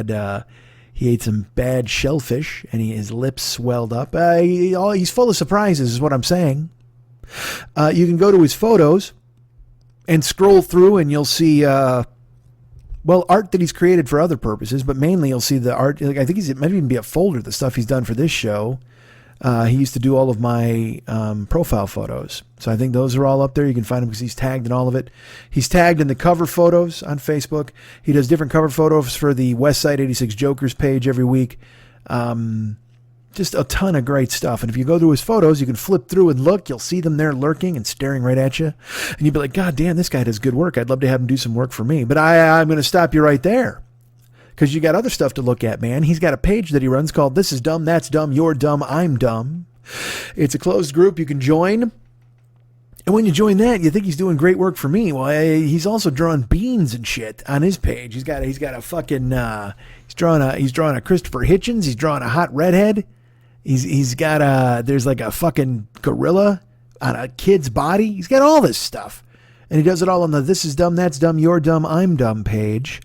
he ate some bad shellfish, and his lips swelled up. He's full of surprises, is what I'm saying. You can go to his photos and scroll through, and you'll see, art that he's created for other purposes, but mainly you'll see the art. Like, I think it might even be a folder, the stuff he's done for this show. He used to do all of my profile photos. So I think those are all up there. You can find him because he's tagged in all of it. He's tagged in the cover photos on Facebook. He does different cover photos for the Westside 86 Jokers page every week. Just a ton of great stuff. And if you go through his photos, you can flip through and look. You'll see them there lurking and staring right at you. And you'd be like, God damn, this guy does good work. I'd love to have him do some work for me. But I'm going to stop you right there, because you got other stuff to look at, man. He's got a page that he runs called This Is Dumb, That's Dumb, You're Dumb, I'm Dumb. It's a closed group you can join. And when you join that, you think he's doing great work for me. Well, he's also drawing beans and shit on his page. He's got a fucking he's drawing a Christopher Hitchens. He's drawing a hot redhead. He's got there's like a fucking gorilla on a kid's body. He's got all this stuff, and he does it all on the This Is Dumb, That's Dumb, You're Dumb, I'm Dumb page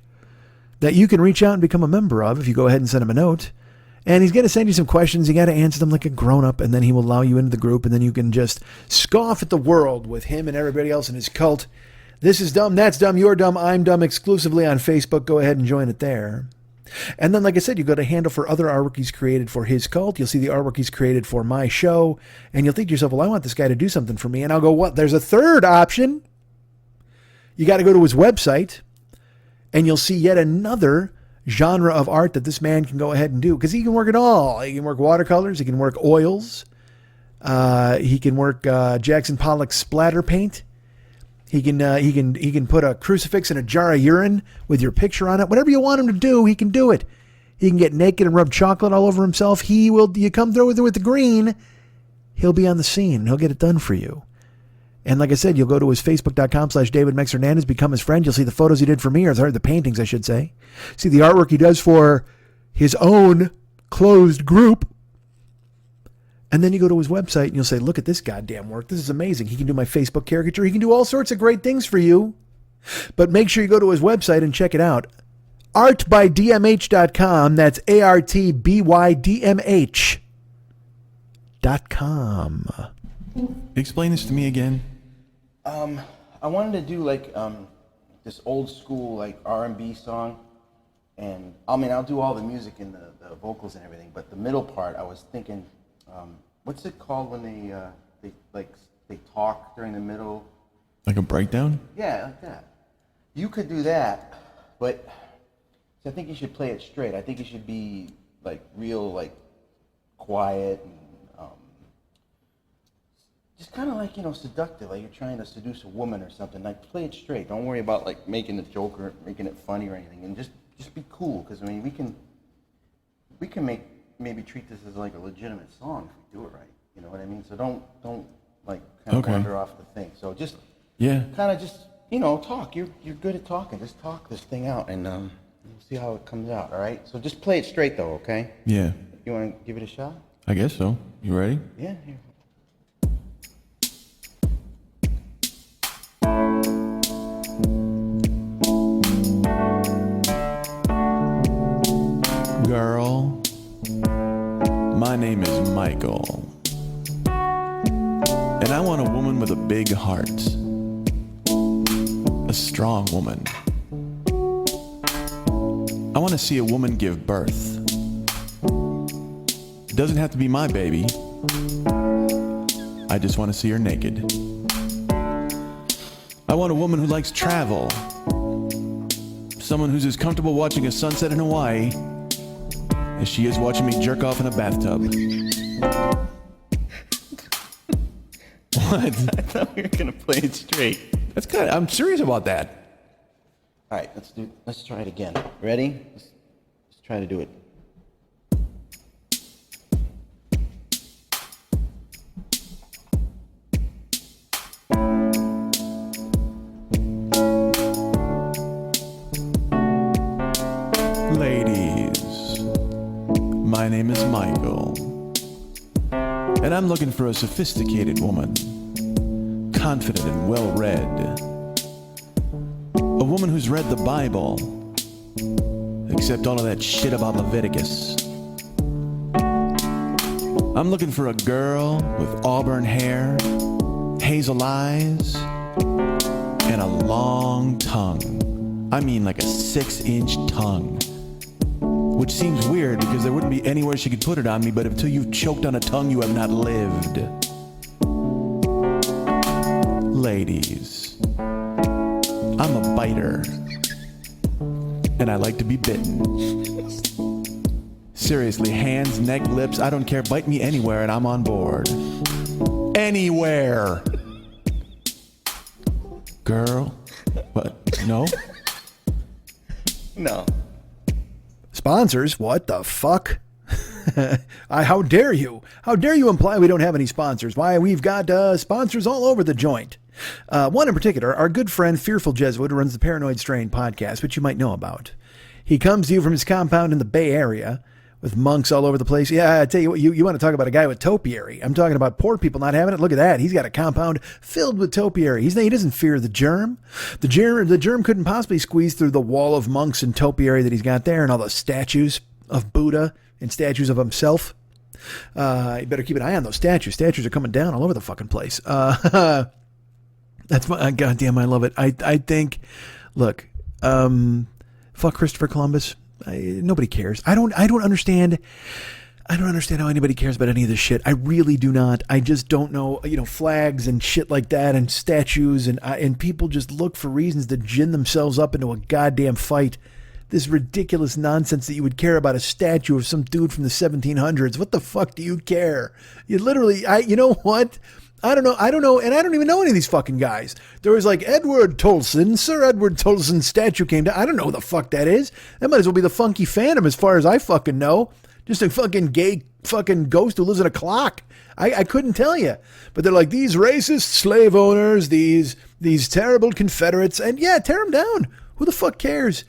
that you can reach out and become a member of if you go ahead and send him a note. And he's going to send you some questions. You got to answer them like a grown-up, and then he will allow you into the group, and then you can just scoff at the world with him and everybody else in his cult. This Is Dumb, That's Dumb, You're Dumb, I'm Dumb, exclusively on Facebook. Go ahead and join it there. And then, like I said, you go to handle for other artwork he's created for his cult. You'll see the artwork he's created for my show. And you'll think to yourself, well, I want this guy to do something for me. And I'll go, what? There's a third option. You got to go to his website. And you'll see yet another genre of art that this man can go ahead and do. Because he can work it all. He can work watercolors. He can work oils. He can work Jackson Pollock splatter paint. He can put a crucifix in a jar of urine with your picture on it. Whatever you want him to do, he can do it. He can get naked and rub chocolate all over himself. You come through with the green, he'll be on the scene. He'll get it done for you. And like I said, you'll go to his Facebook.com/David Mex Hernandez, become his friend. You'll see the photos he did for me, or the paintings, I should say. See the artwork he does for his own closed group. And then you go to his website and you'll say, look at this goddamn work. This is amazing. He can do my Facebook caricature. He can do all sorts of great things for you. But make sure you go to his website and check it out. artbydmh.com. That's artbydmh.com. Explain this to me again. I wanted to do this old school R&B song. And I'll do all the music and the vocals and everything. But the middle part, I was thinking... what's it called when they talk during the middle? Like a breakdown? Yeah, like that. You could do that, but I think you should play it straight. I think you should be real quiet and just kind of seductive, like you're trying to seduce a woman or something. Play it straight. Don't worry about making a joke or making it funny or anything, and just be cool. Because we can maybe treat this as a legitimate song if we do it right. You know what I mean? So don't wander off the thing. So just talk. You're good at talking. Just talk this thing out and we'll see how it comes out. All right. So just play it straight though. Okay. Yeah. You want to give it a shot? I guess so. You ready? Yeah. Here. Girl, my name is Michael, and I want a woman with a big heart, a strong woman. I want to see a woman give birth. It doesn't have to be my baby. I just want to see her naked. I want a woman who likes travel, someone who's as comfortable watching a sunset in Hawaii as she is watching me jerk off in a bathtub. What? I thought we were gonna play it straight. That's good. I'm serious about that. All right, let's try it again. Ready? Let's try to do it. Ladies, my name is Michael, and I'm looking for a sophisticated woman, confident and well-read. A woman who's read the Bible, except all of that shit about Leviticus. I'm looking for a girl with auburn hair, hazel eyes, and a long tongue. I mean like a 6-inch tongue. Which seems weird because there wouldn't be anywhere she could put it on me, but until you've choked on a tongue, you have not lived. Ladies, I'm a biter, and I like to be bitten. Seriously, hands, neck, lips, I don't care. Bite me anywhere and I'm on board. Anywhere. Girl, what? No? No. Sponsors? What the fuck? How dare you? How dare you imply we don't have any sponsors? Why, we've got sponsors all over the joint. One in particular, our good friend Fearful Jesuit, who runs the Paranoid Strain podcast, which you might know about. He comes to you from his compound in the Bay Area with monks all over the place. Yeah, I tell you what, you want to talk about a guy with topiary. I'm talking about poor people not having it. Look at that. He's got a compound filled with topiary. He doesn't fear the germ. The germ couldn't possibly squeeze through the wall of monks and topiary that he's got there and all the statues of Buddha and statues of himself. You better keep an eye on those statues. Statues are coming down all over the fucking place. That's my goddamn. I love it. I think. Look, fuck Christopher Columbus. Nobody cares. I don't understand. I don't understand how anybody cares about any of this shit. I really do not. I just don't know, flags and shit like that and statues and people just look for reasons to gin themselves up into a goddamn fight. This ridiculous nonsense that you would care about a statue of some dude from the 1700s. What the fuck do you care? You literally, you know what? I don't know, and I don't even know any of these fucking guys. There was like Edward Tolson, Sir Edward Tolson's statue came down. I don't know who the fuck that is. That might as well be the Funky Phantom as far as I fucking know. Just a fucking gay fucking ghost who lives in a clock. I couldn't tell you. But they're like, these racist slave owners, these terrible Confederates, and yeah, tear them down. Who the fuck cares?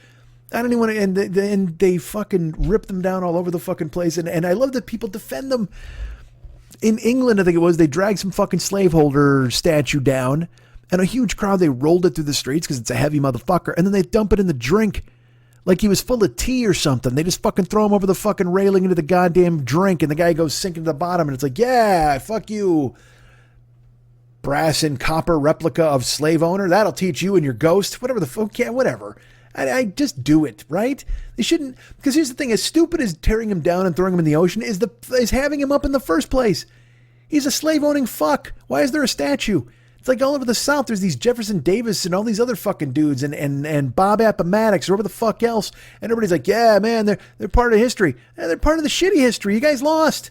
I don't even want to, and they fucking rip them down all over the fucking place. And I love that people defend them. In England, I think it was, they dragged some fucking slaveholder statue down, and a huge crowd, they rolled it through the streets because it's a heavy motherfucker, and then they dump it in the drink. Like he was full of tea or something. They just fucking throw him over the fucking railing into the goddamn drink, and the guy goes sinking to the bottom, and it's like, yeah, fuck you. Brass and copper replica of slave owner. That'll teach you and your ghost. Whatever the fuck, yeah, whatever. I just do it, right? They shouldn't, because here's the thing, as stupid as tearing him down and throwing him in the ocean is having him up in the first place. He's a slave-owning fuck. Why is there a statue? It's like all over the South, there's these Jefferson Davis and all these other fucking dudes and Bob Appomattox or whatever the fuck else. And everybody's like, yeah, man, they're part of history. Yeah, they're part of the shitty history. You guys lost.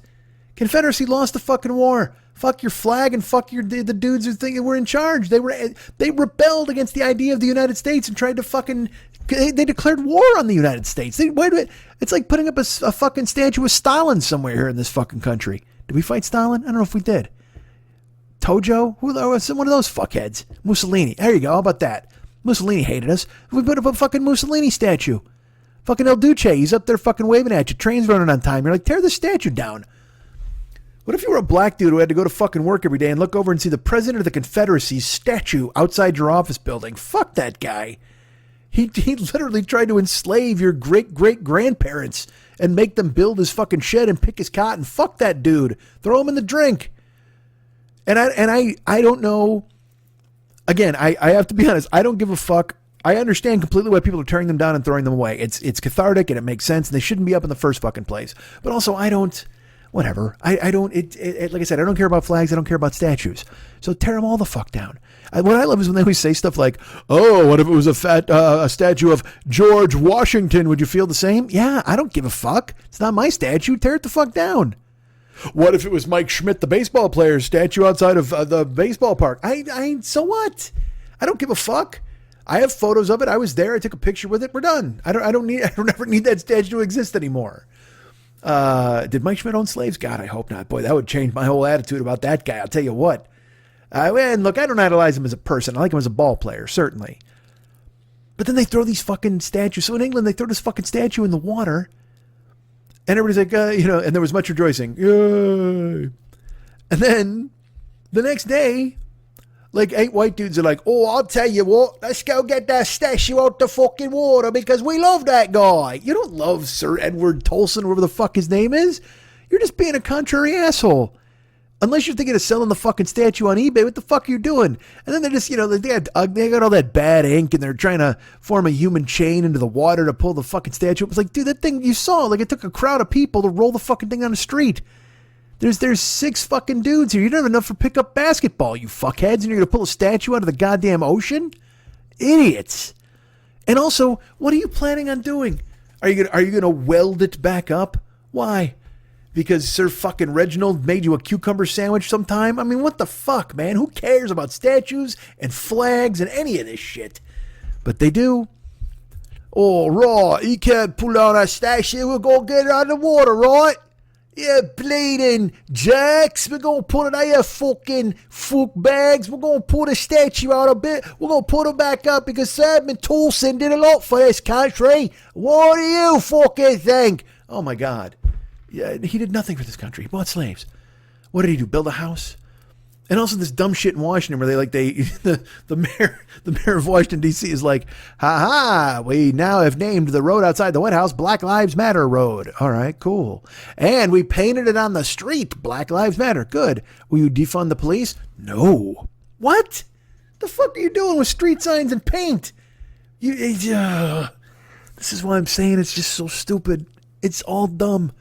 Confederacy lost the fucking war. Fuck your flag and fuck the dudes who think we're in charge. They rebelled against the idea of the United States and tried to fucking, they declared war on the United States. It's like putting up a fucking statue of Stalin somewhere here in this fucking country. Did we fight Stalin? I don't know if we did. Tojo? Who was one of those fuckheads? Mussolini. There you go. How about that? Mussolini hated us. We put up a fucking Mussolini statue. Fucking El Duce. He's up there fucking waving at you. Train's running on time. You're like, tear the statue down. What if you were a black dude who had to go to fucking work every day and look over and see the president of the Confederacy's statue outside your office building? Fuck that guy. He literally tried to enslave your great-great-grandparents and make them build his fucking shed and pick his cotton. Fuck that dude. Throw him in the drink. And I don't know. Again, I have to be honest. I don't give a fuck. I understand completely why people are tearing them down and throwing them away. It's cathartic and it makes sense and they shouldn't be up in the first fucking place. But also I don't, whatever. I don't, like I said, I don't care about flags. I don't care about statues. So tear them all the fuck down. What I love is when they always say stuff like, oh, what if it was a statue of George Washington? Would you feel the same? Yeah, I don't give a fuck. It's not my statue. Tear it the fuck down. What if it was Mike Schmidt, the baseball player's statue outside of the baseball park? So what? I don't give a fuck. I have photos of it. I was there. I took a picture with it. We're done. I don't ever need that statue to exist anymore. Did Mike Schmidt own slaves? God, I hope not. Boy, that would change my whole attitude about that guy. I'll tell you what. And look, I don't idolize him as a person. I like him as a ball player, certainly. But then they throw these fucking statues. So in England, they throw this fucking statue in the water. And everybody's like, and there was much rejoicing. Yay. And then the next day, like 8 white dudes are like, oh, I'll tell you what, let's go get that statue out the fucking water because we love that guy. You don't love Sir Edward Tolson, whoever the fuck his name is. You're just being a contrary asshole. Unless you're thinking of selling the fucking statue on eBay, what the fuck are you doing? And then they're just, they got all that bad ink and they're trying to form a human chain into the water to pull the fucking statue up. It's like, dude, that thing you saw, like it took a crowd of people to roll the fucking thing down the street. There's 6 fucking dudes here. You don't have enough for pickup basketball, you fuckheads, and you're going to pull a statue out of the goddamn ocean? Idiots. And also, what are you planning on doing? Are you going to weld it back up? Why? Because Sir fucking Reginald made you a cucumber sandwich sometime? I mean, what the fuck, man? Who cares about statues and flags and any of this shit? But they do. All right, you can't pull out our statue. We're going to get it out of the water, right? Yeah, bleeding jacks. We're going to put it out here, fucking fuck bags. We're going to pull the statue out a bit. We're going to put it back up because Simon Tolson did a lot for this country. What do you fucking think? Oh, my God. Yeah, he did nothing for this country. He bought slaves. What did he do? Build a house? And also this dumb shit in Washington where the mayor of Washington D.C. is like, ha, we now have named the road outside the White House Black Lives Matter Road. All right, cool. And we painted it on the street Black Lives Matter. Good. Will you defund the police? No. What? The fuck are you doing with street signs and paint? This is why I'm saying it's just so stupid. It's all dumb.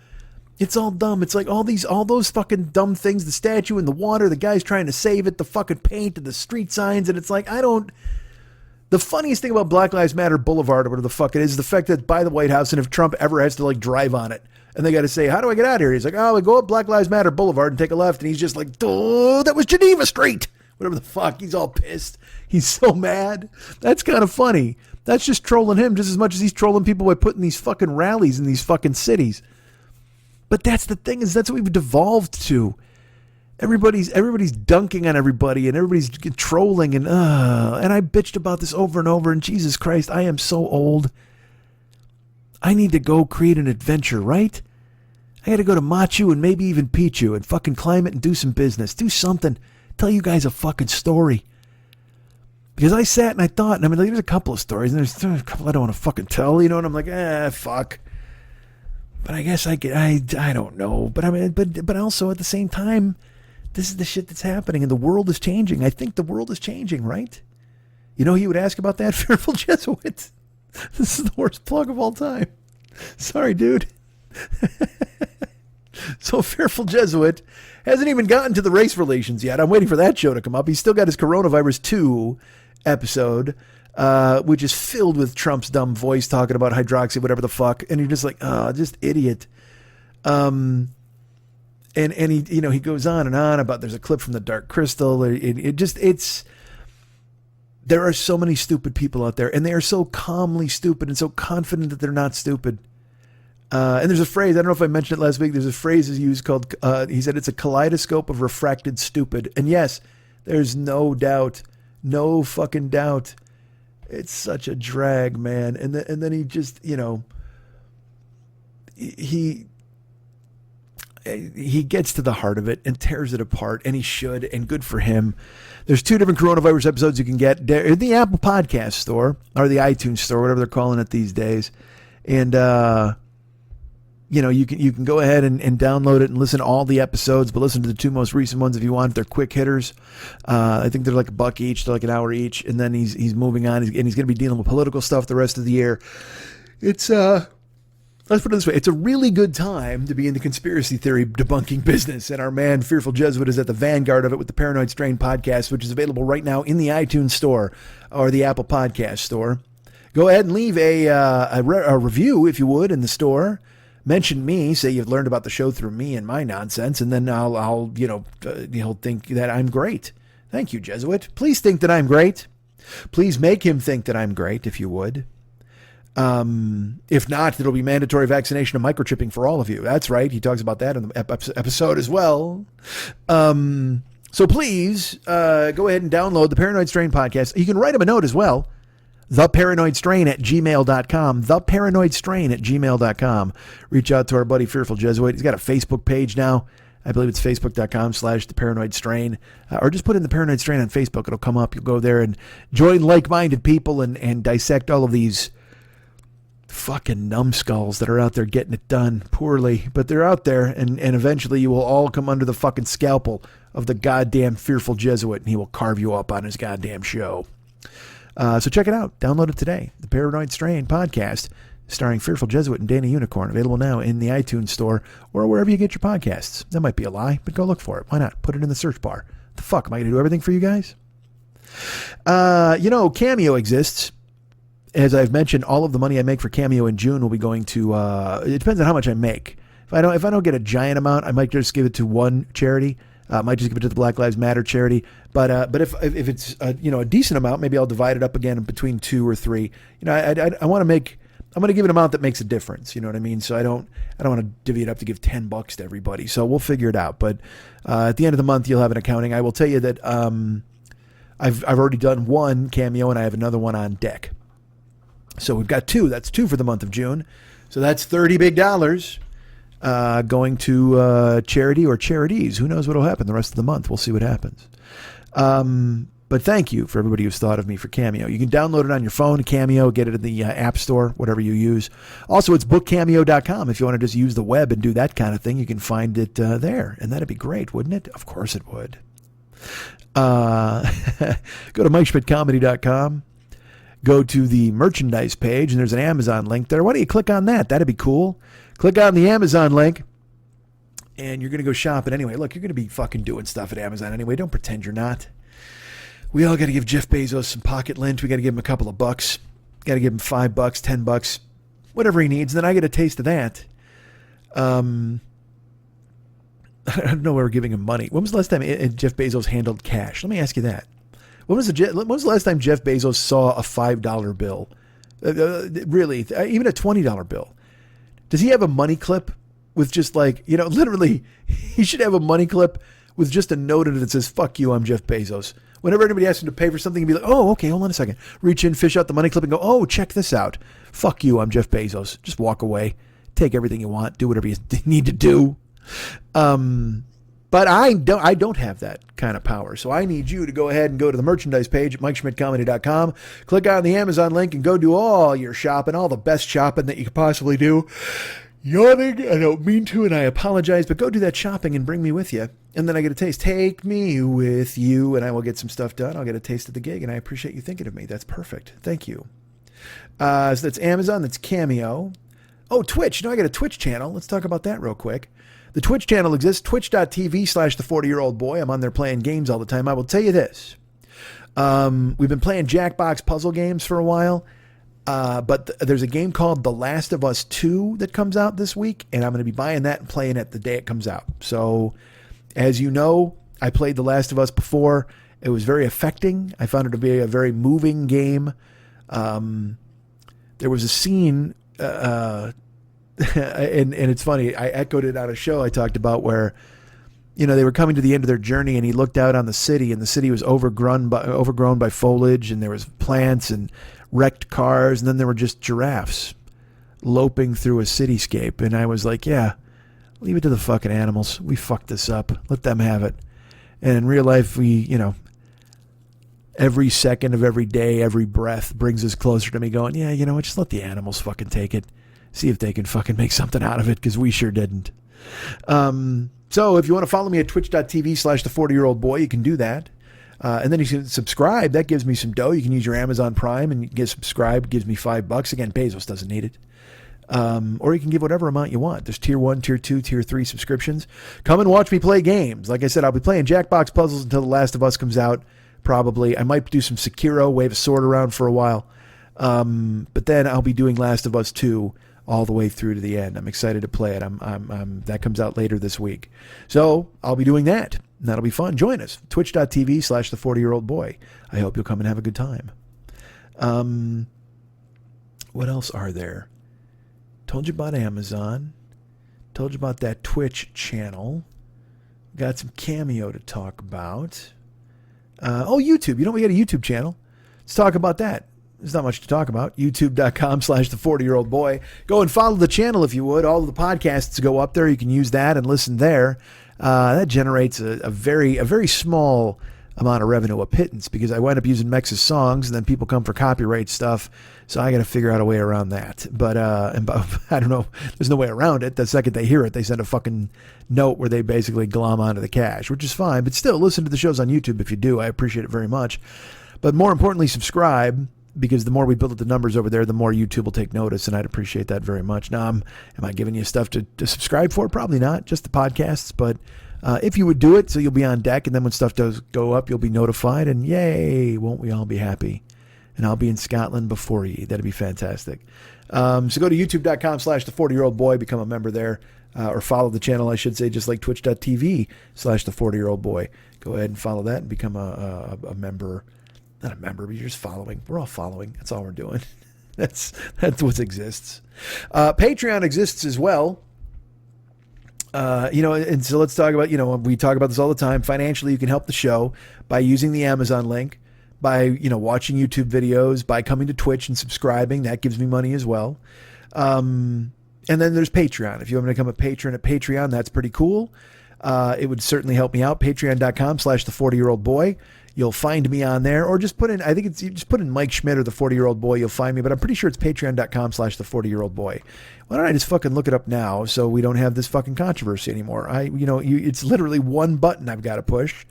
It's all dumb. It's like all those fucking dumb things, the statue in the water, the guy's trying to save it, the fucking paint and the street signs, and it's like, the funniest thing about Black Lives Matter Boulevard or whatever the fuck it is the fact that by the White House, and if Trump ever has to like drive on it, and they got to say, how do I get out of here? He's like, oh, we go up Black Lives Matter Boulevard and take a left, and he's just like, oh, that was Geneva Street. Whatever the fuck. He's all pissed. He's so mad. That's kind of funny. That's just trolling him just as much as he's trolling people by putting these fucking rallies in these fucking cities. But that's the thing, is that's what we've devolved to. Everybody's dunking on everybody, and everybody's trolling, and I bitched about this over and over, and Jesus Christ, I am so old. I need to go create an adventure, right? I got to go to Machu and maybe even Pichu and fucking climb it and do some business. Do something. Tell you guys a fucking story. Because I sat and I thought, and I mean, there's a couple of stories, and there's a couple I don't want to fucking tell, you know, and I'm like, fuck. But I guess I don't know. But I mean, but also at the same time, this is the shit that's happening, and the world is changing. I think the world is changing, right? You know, he would ask about that, Fearful Jesuit. This is the worst plug of all time. Sorry, dude. So Fearful Jesuit hasn't even gotten to the race relations yet. I'm waiting for that show to come up. He's still got his Coronavirus 2 episode, which is filled with Trump's dumb voice talking about hydroxy, whatever the fuck. And you're just like, just idiot. And he, you know, he goes on and on about there's a clip from the Dark Crystal. There are so many stupid people out there, and they are so calmly stupid and so confident that they're not stupid. And there's a phrase, I don't know if I mentioned it last week, there's a phrase is used called, he said it's a kaleidoscope of refracted stupid. And yes, there's no doubt, no fucking doubt. It's such a drag, man. And then he just, you know, he gets to the heart of it and tears it apart, and he should, and good for him. There's 2 different coronavirus episodes you can get in the Apple Podcast Store, or the iTunes Store, whatever they're calling it these days. And, you know, you can go ahead and download it and listen to all the episodes, but listen to the 2 most recent ones if you want. They're quick hitters. I think they're like $1 each. They're like an hour each. And then he's moving on, and he's going to be dealing with political stuff the rest of the year. It's, let's put it this way. It's a really good time to be in the conspiracy theory debunking business. And our man, Fearful Jesuit, is at the vanguard of it with the Paranoid Strain podcast, which is available right now in the iTunes Store or the Apple Podcast Store. Go ahead and leave a review, if you would, in the store. Mention me, say you've learned about the show through me and my nonsense, and then I'll he'll think that I'm great. Thank you, Jesuit. Please think that I'm great. Please make him think that I'm great, if you would. If not, there'll be mandatory vaccination and microchipping for all of you. That's right. He talks about that in the episode as well. So please go ahead and download the Paranoid Strain podcast. You can write him a note as well. theparanoidstrain@gmail.com. theparanoidstrain@gmail.com. Reach out to our buddy Fearful Jesuit. He's got a Facebook page now. I believe it's facebook.com/theparanoidstrain. Or just put in the Paranoid Strain on Facebook. It'll come up. You'll go there and join like-minded people and dissect all of these fucking numbskulls that are out there getting it done poorly. But they're out there, and eventually you will all come under the fucking scalpel of the goddamn Fearful Jesuit, and he will carve you up on his goddamn show. So check it out. Download it today. The Paranoid Strain podcast, starring Fearful Jesuit and Danny Unicorn, available now in the iTunes Store or wherever you get your podcasts. That might be a lie, but go look for it. Why not? Put it in the search bar. The fuck? Am I going to do everything for you guys? Cameo exists. As I've mentioned, all of the money I make for Cameo in June will be going to, it depends on how much I make. If I don't get a giant amount, I might just give it to one charity. Might just give it to the Black Lives Matter charity. But if it's a decent amount, maybe I'll divide it up again between 2 or 3. I want to make. I'm going to give an amount that makes a difference. You know what I mean? So I don't want to divvy it up to give $10 to everybody. So we'll figure it out. But at the end of the month, you'll have an accounting. I will tell you that I've already done one Cameo, and I have another one on deck. So we've got 2. That's 2 for the month of June. So that's $30 big going to charity or charities. Who knows what will happen the rest of the month? We'll see what happens. But thank you for everybody who's thought of me for Cameo. You can download it on your phone, Cameo, get it in the App Store, whatever you use. Also, it's bookcameo.com. If you want to just use the web and do that kind of thing, you can find it there. And that'd be great, wouldn't it? Of course it would. Go to MikeSchmidtComedy.com. go to the merchandise page, and there's an Amazon link there. Why don't you click on that? That'd be cool. Click on the Amazon link, and you're going to go shopping anyway. Look, you're going to be fucking doing stuff at Amazon anyway. Don't pretend you're not. We all got to give Jeff Bezos some pocket lint. We got to give him a couple of bucks. Got to give him $5, $10, whatever he needs. And then I get a taste of that. I don't know why we're giving him money. When was the last time Jeff Bezos handled cash? Let me ask you that. When was the last time Jeff Bezos saw a $5 bill? Really, even a $20 bill. Does he have a money clip with just like, literally, he should have a money clip with just a note in it that says, "Fuck you, I'm Jeff Bezos." Whenever anybody asks him to pay for something, he'd be like, "Oh, okay, hold on a second." Reach in, fish out the money clip and go, "Oh, check this out. Fuck you, I'm Jeff Bezos." Just walk away. Take everything you want. Do whatever you need to do. But I don't have that kind of power. So I need you to go ahead and go to the merchandise page at MikeSchmidtComedy.com. Click on the Amazon link and go do all your shopping, all the best shopping that you could possibly do. Yawning, I don't mean to, and I apologize, but go do that shopping and bring me with you. And then I get a taste. Take me with you, and I will get some stuff done. I'll get a taste of the gig, and I appreciate you thinking of me. That's perfect. Thank you. So that's Amazon. That's Cameo. Oh, Twitch. I got a Twitch channel. Let's talk about that real quick. The Twitch channel exists, twitch.tv/the40year-old-boy. I'm on there playing games all the time. I will tell you this. We've been playing Jackbox puzzle games for a while. But there's a game called The Last of Us 2 that comes out this week, and I'm going to be buying that and playing it the day it comes out. So, as you know, I played The Last of Us before. It was very affecting. I found it to be a very moving game. There was a scene, and it's funny, I echoed it on a show I talked about where, they were coming to the end of their journey, and he looked out on the city, and the city was overgrown by foliage, and there was plants and wrecked cars, and then there were just giraffes loping through a cityscape. And I was like, yeah, leave it to the fucking animals. We fucked this up. Let them have it. And in real life, we, every second of every day, every breath brings us closer to me going, yeah, just let the animals fucking take it. See if they can fucking make something out of it, because we sure didn't. So if you want to follow me at twitch.tv/the40year-old-boy, you can do that. And then you can subscribe. That gives me some dough. You can use your Amazon Prime and get subscribed. It gives me $5. Again, Bezos doesn't need it. Or you can give whatever amount you want. There's tier 1, tier 2, tier 3 subscriptions. Come and watch me play games. Like I said, I'll be playing Jackbox puzzles until The Last of Us comes out, probably. I might do some Sekiro, wave a sword around for a while. But then I'll be doing Last of Us 2 all the way through to the end. I'm excited to play it. That comes out later this week. So I'll be doing that. And that'll be fun. Join us. Twitch.tv/the40year-old-boy. I hope you'll come and have a good time. What else are there? Told you about Amazon. Told you about that Twitch channel. Got some Cameo to talk about. YouTube. We got a YouTube channel. Let's talk about that. There's not much to talk about. YouTube.com/the40year-old-boy. Go and follow the channel if you would. All of the podcasts go up there. You can use that and listen there. That generates a very small amount of revenue, a pittance, because I wind up using Mex's songs, and then people come for copyright stuff. So I got to figure out a way around that. But I don't know. There's no way around it. The second they hear it, they send a fucking note where they basically glom onto the cash, which is fine. But still, listen to the shows on YouTube if you do. I appreciate it very much. But more importantly, subscribe, because the more we build up the numbers over there, the more YouTube will take notice, and I'd appreciate that very much. Now, am I giving you stuff to subscribe for? Probably not, just the podcasts. But if you would do it, so you'll be on deck, and then when stuff does go up, you'll be notified, and yay, won't we all be happy? And I'll be in Scotland before you. That'd be fantastic. So go to youtube.com/the40year-old-boy, become a member there, or follow the channel, I should say, just like twitch.tv/the40year-old-boy. Go ahead and follow that and become a member. Not a member, but you're just following. We're all following. That's all we're doing. That's what exists. Patreon exists as well. And so let's talk about, we talk about this all the time. Financially, you can help the show by using the Amazon link, by, watching YouTube videos, by coming to Twitch and subscribing. That gives me money as well. And then there's Patreon. If you want to become a patron at Patreon, that's pretty cool. It would certainly help me out. Patreon.com/the40year-old-boy. You'll find me on there, or just put in, you just put in Mike Schmidt or the 40-year-old-boy, you'll find me, but I'm pretty sure it's patreon.com/the40year-old-boy. Why don't I just fucking look it up now so we don't have this fucking controversy anymore? It's literally one button I've got to push,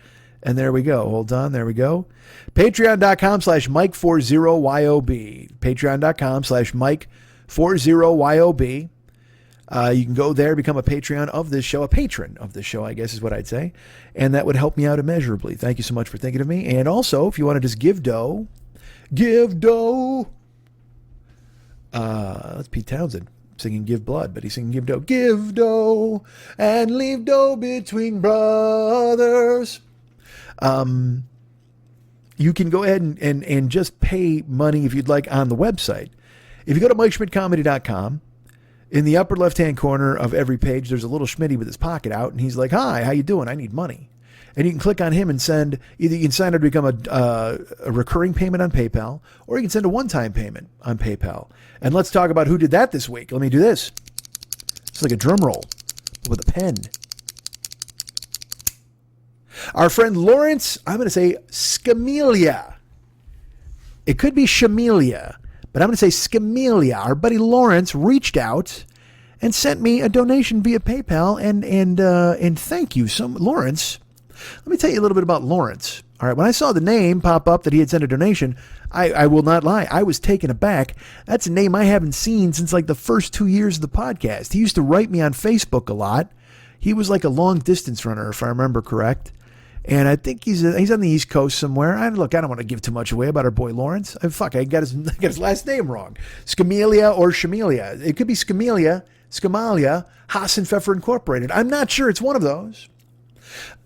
And there we go. Hold on. There we go. Patreon.com/Mike40YOB. Patreon.com/Mike40YOB. You can go there, become a Patreon of this show, a patron of this show, I guess is what I'd say. And that would help me out immeasurably. Thank you so much for thinking of me. And also, if you want to just give dough. That's Pete Townsend singing Give Blood, but he's singing Give Dough. Give dough and leave dough between brothers. You can go ahead and just pay money if you'd like on the website. If you go to MikeSchmidtComedy.com, in the upper left-hand corner of every page, there's a little Schmitty with his pocket out, and he's like, "Hi, how you doing? I need money." And you can click on him and send, either you can sign up to become a recurring payment on PayPal, or you can send a one-time payment on PayPal. And let's talk about who did that this week. Let me do this. It's like a drum roll with a pen. Our friend Lawrence, I'm going to say Scamelia. It could be Shamelia, but I'm going to say Scamelia. Our buddy Lawrence reached out and sent me a donation via PayPal, and thank you, Lawrence. Let me tell you a little bit about Lawrence. All right, when I saw the name pop up that he had sent a donation, I will not lie, I was taken aback. That's a name I haven't seen since like the first 2 years of the podcast. He used to write me on Facebook a lot. He was like a long distance runner, if I remember correct. And I think he's on the East Coast somewhere. I don't want to give too much away about our boy Lawrence. I got his last name wrong. Scamelia or Shamelia. It could be Scamalia, Hassenpfeffer Incorporated. I'm not sure. It's one of those.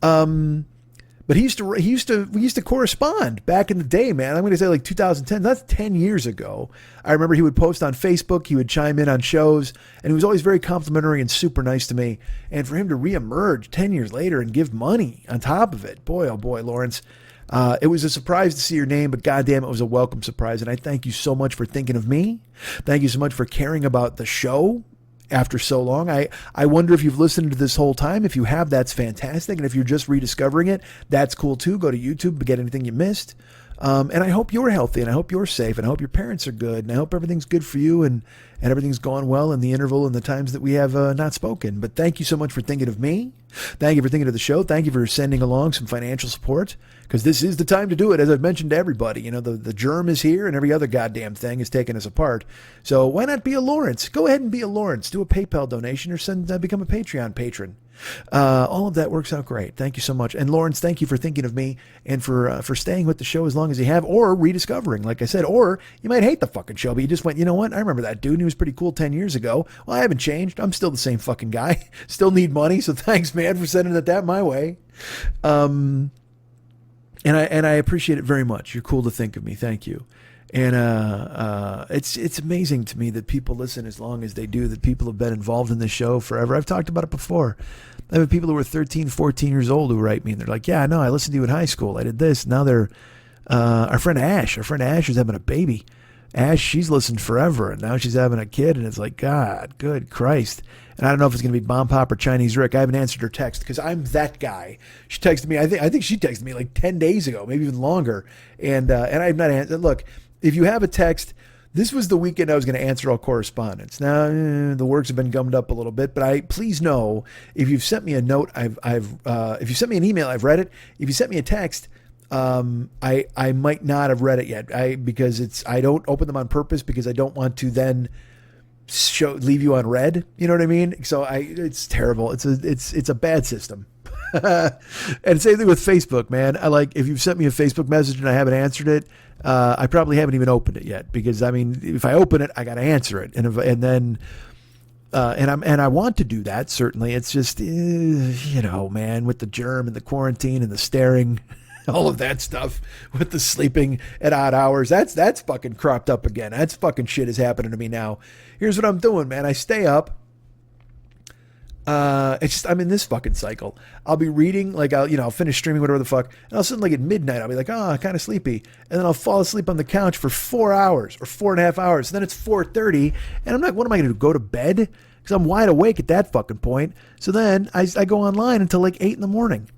But we used to correspond back in the day, man. I'm going to say like 2010. That's 10 years ago. I remember he would post on Facebook. He would chime in on shows, and he was always very complimentary and super nice to me. And for him to reemerge 10 years later and give money on top of it, boy, oh boy, Lawrence, it was a surprise to see your name, but goddamn, it was a welcome surprise. And I thank you so much for thinking of me. Thank you so much for caring about the show. After so long, I wonder if you've listened to this whole time. If you have, that's fantastic. And if you're just rediscovering it, that's cool too. Go to YouTube to get anything you missed. And I hope you're healthy, and I hope you're safe, and I hope your parents are good, and I hope everything's good for you, and everything's gone well in the interval and the times that we have not spoken. But thank you so much for thinking of me. Thank you for thinking of the show. Thank you for sending along some financial support, because this is the time to do it. As I've mentioned to everybody, you know, the germ is here, and every other goddamn thing is taking us apart. So why not be a Lawrence? Go ahead and be a Lawrence. Do a PayPal donation, or become a Patreon patron. All of that works out great. Thank you so much. And Lawrence, thank you for thinking of me and for staying with the show as long as you have, or rediscovering, like I said, or you might hate the fucking show, but you just went, you know what? I remember that dude. And he was pretty cool 10 years ago. Well, I haven't changed. I'm still the same fucking guy. Still need money. So thanks, man, for sending it that my way. And I appreciate it very much. You're cool to think of me. Thank you. And it's amazing to me that people listen as long as they do, that people have been involved in this show forever. I've talked about it before. I have people who were 13, 14 years old who write me, and they're like, yeah, no, I listened to you in high school. I did this. Now they're, our friend Ash is having a baby. Ash, she's listened forever, and now she's having a kid, and it's like, God, good Christ. And I don't know if it's going to be Bomb Pop or Chinese Rick. I haven't answered her text because I'm that guy. She texted me, I think she texted me like 10 days ago, maybe even longer. And I've not answered. Look, if you have a text, this was the weekend I was going to answer all correspondence. Now, the works have been gummed up a little bit, but please know, if you've sent me a note, if you sent me an email, I've read it. If you sent me a text, I might not have read it yet. Because I don't open them on purpose, because I don't want to then leave you on red. You know what I mean? So it's terrible. It's a bad system. And same thing with Facebook, man. If you've sent me a Facebook message and I haven't answered it, I probably haven't even opened it yet, because I mean, if I open it, I got to answer it. And I want to do that. Certainly. It's just, you know, man, with the germ and the quarantine and the staring, all of that stuff, with the sleeping at odd hours, that's fucking cropped up again. That's fucking shit is happening to me now. Here's what I'm doing, man. I stay up. It's just, I'm in this fucking cycle. I'll be reading, I'll finish streaming, whatever the fuck, and all of a sudden, at midnight, I'll be like, kind of sleepy. And then I'll fall asleep on the couch for 4 hours or 4.5 hours. And then it's 4:30, and I'm like, what am I going to do? Go to bed? Because I'm wide awake at that fucking point. So then I go online until 8 in the morning.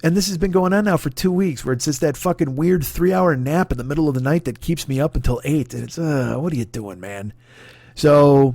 And this has been going on now for 2 weeks, where it's just that fucking weird 3-hour nap in the middle of the night that keeps me up until 8. And it's, what are you doing, man? So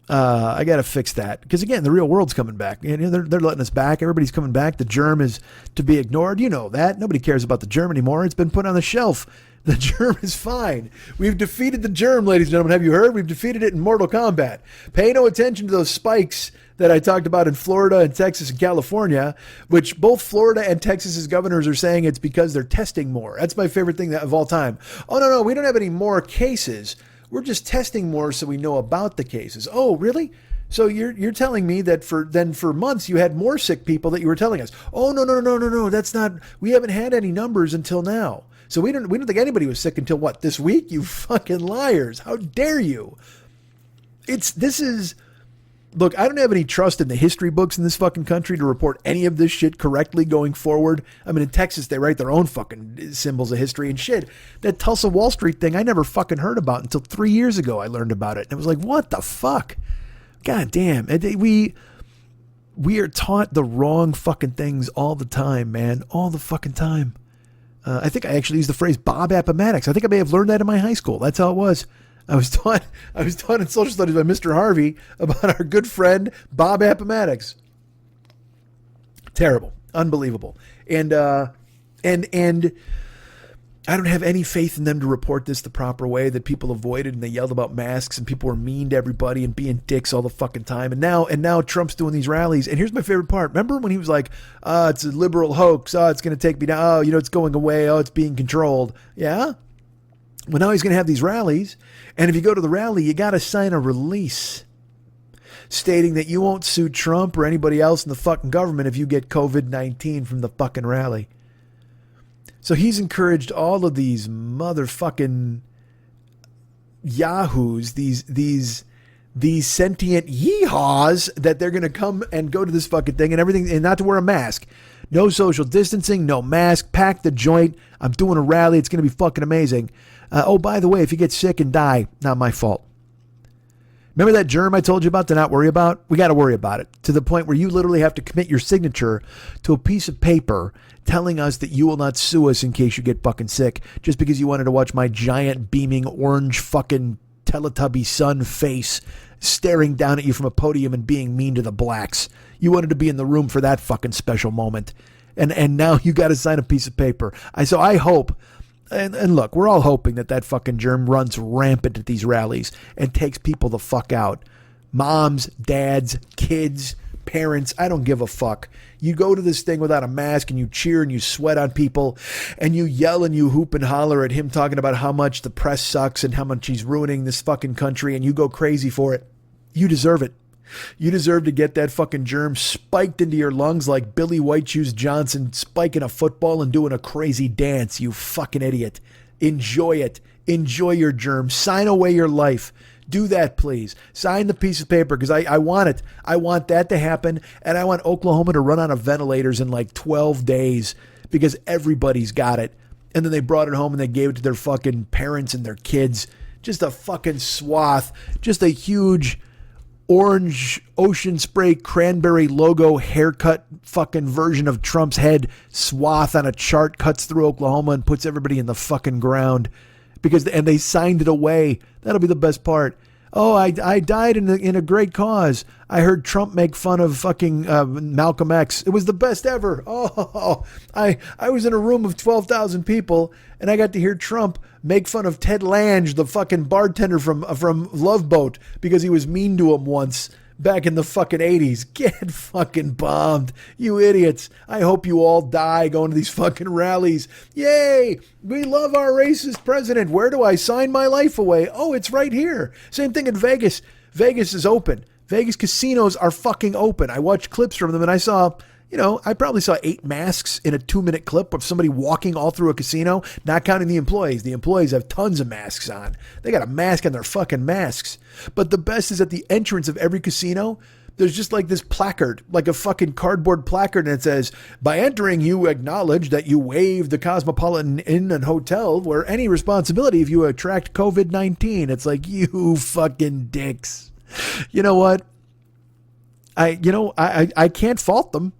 I got to fix that. Because again, the real world's coming back. They're letting us back. Everybody's coming back. The germ is to be ignored. You know that. Nobody cares about the germ anymore. It's been put on the shelf. The germ is fine. We've defeated the germ, ladies and gentlemen. Have you heard? We've defeated it in Mortal Kombat. Pay no attention to those spikes that I talked about in Florida and Texas and California, which both Florida and Texas's governors are saying it's because they're testing more. That's my favorite thing of all time. Oh, no, we don't have any more cases. We're just testing more so we know about the cases. Oh, really? So you're telling me that for months you had more sick people that you were telling us. Oh, no. That's not. We haven't had any numbers until now. So we don't think anybody was sick until what, this week? You fucking liars. How dare you? Look, I don't have any trust in the history books in this fucking country to report any of this shit correctly going forward. I mean, in Texas, they write their own fucking symbols of history and shit. That Tulsa Wall Street thing I never fucking heard about until 3 years ago I learned about it. And it was like, what the fuck? God damn. We are taught the wrong fucking things all the time, man. All the fucking time. I think I actually used the phrase Bob Appomattox. I think I may have learned that in my high school. That's how it was. I was taught in social studies by Mr. Harvey about our good friend Bob Appomattox. Terrible, unbelievable, and I don't have any faith in them to report this the proper way. That people avoided and they yelled about masks and people were mean to everybody and being dicks all the fucking time. And now Trump's doing these rallies. And here's my favorite part. Remember when he was like, "It's a liberal hoax. It's going to take me down. Oh, it's going away. Oh, it's being controlled." Yeah. Well, now he's going to have these rallies, and if you go to the rally, you got to sign a release stating that you won't sue Trump or anybody else in the fucking government if you get COVID-19 from the fucking rally. So he's encouraged all of these motherfucking yahoos, these sentient yeehaws, that they're going to come and go to this fucking thing and everything, and not to wear a mask. No social distancing, no mask, pack the joint. I'm doing a rally. It's going to be fucking amazing. Oh, by the way, if you get sick and die, not my fault. Remember that germ I told you about to not worry about? We got to worry about it to the point where you literally have to commit your signature to a piece of paper telling us that you will not sue us in case you get fucking sick just because you wanted to watch my giant beaming orange fucking Teletubby sun face staring down at you from a podium and being mean to the blacks. You wanted to be in the room for that fucking special moment. And now you got to sign a piece of paper. So I hope, and look, we're all hoping that fucking germ runs rampant at these rallies and takes people the fuck out. Moms, dads, kids, parents, I don't give a fuck. You go to this thing without a mask and you cheer and you sweat on people and you yell and you hoop and holler at him talking about how much the press sucks and how much he's ruining this fucking country, and you go crazy for it. You deserve it. You deserve to get that fucking germ spiked into your lungs like Billy White Shoes Johnson spiking a football and doing a crazy dance, you fucking idiot. Enjoy it. Enjoy your germ. Sign away your life. Do that, please. Sign the piece of paper because I want it. I want that to happen, and I want Oklahoma to run out of ventilators in like 12 days because everybody's got it. And then they brought it home and they gave it to their fucking parents and their kids. Just a fucking swath. Just a huge orange ocean spray cranberry logo haircut fucking version of Trump's head swath on a chart cuts through Oklahoma and puts everybody in the fucking ground and they signed it away. That'll be the best part. Oh, I died in a great cause. I heard Trump make fun of fucking Malcolm X. It was the best ever. Oh, I was in a room of 12,000 people and I got to hear Trump make fun of Ted Lange, the fucking bartender from Love Boat, because he was mean to him once back in the fucking 80s. Get fucking bombed, you idiots. I hope you all die going to these fucking rallies. Yay, we love our racist president. Where do I sign my life away? Oh, it's right here. Same thing in Vegas. Vegas is open. Vegas casinos are fucking open. I watched clips from them and I saw, I probably saw 8 masks in a 2-minute clip of somebody walking all through a casino, not counting the employees. The employees have tons of masks on. They got a mask on their fucking masks. But the best is at the entrance of every casino, there's just like this placard, like a fucking cardboard placard, and it says, by entering, you acknowledge that you waived the Cosmopolitan Inn and Hotel where any responsibility if you attract COVID-19. It's like, you fucking dicks. You know what? I can't fault them.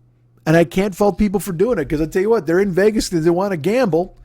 And I can't fault people for doing it because I tell you what, they're in Vegas because they want to gamble.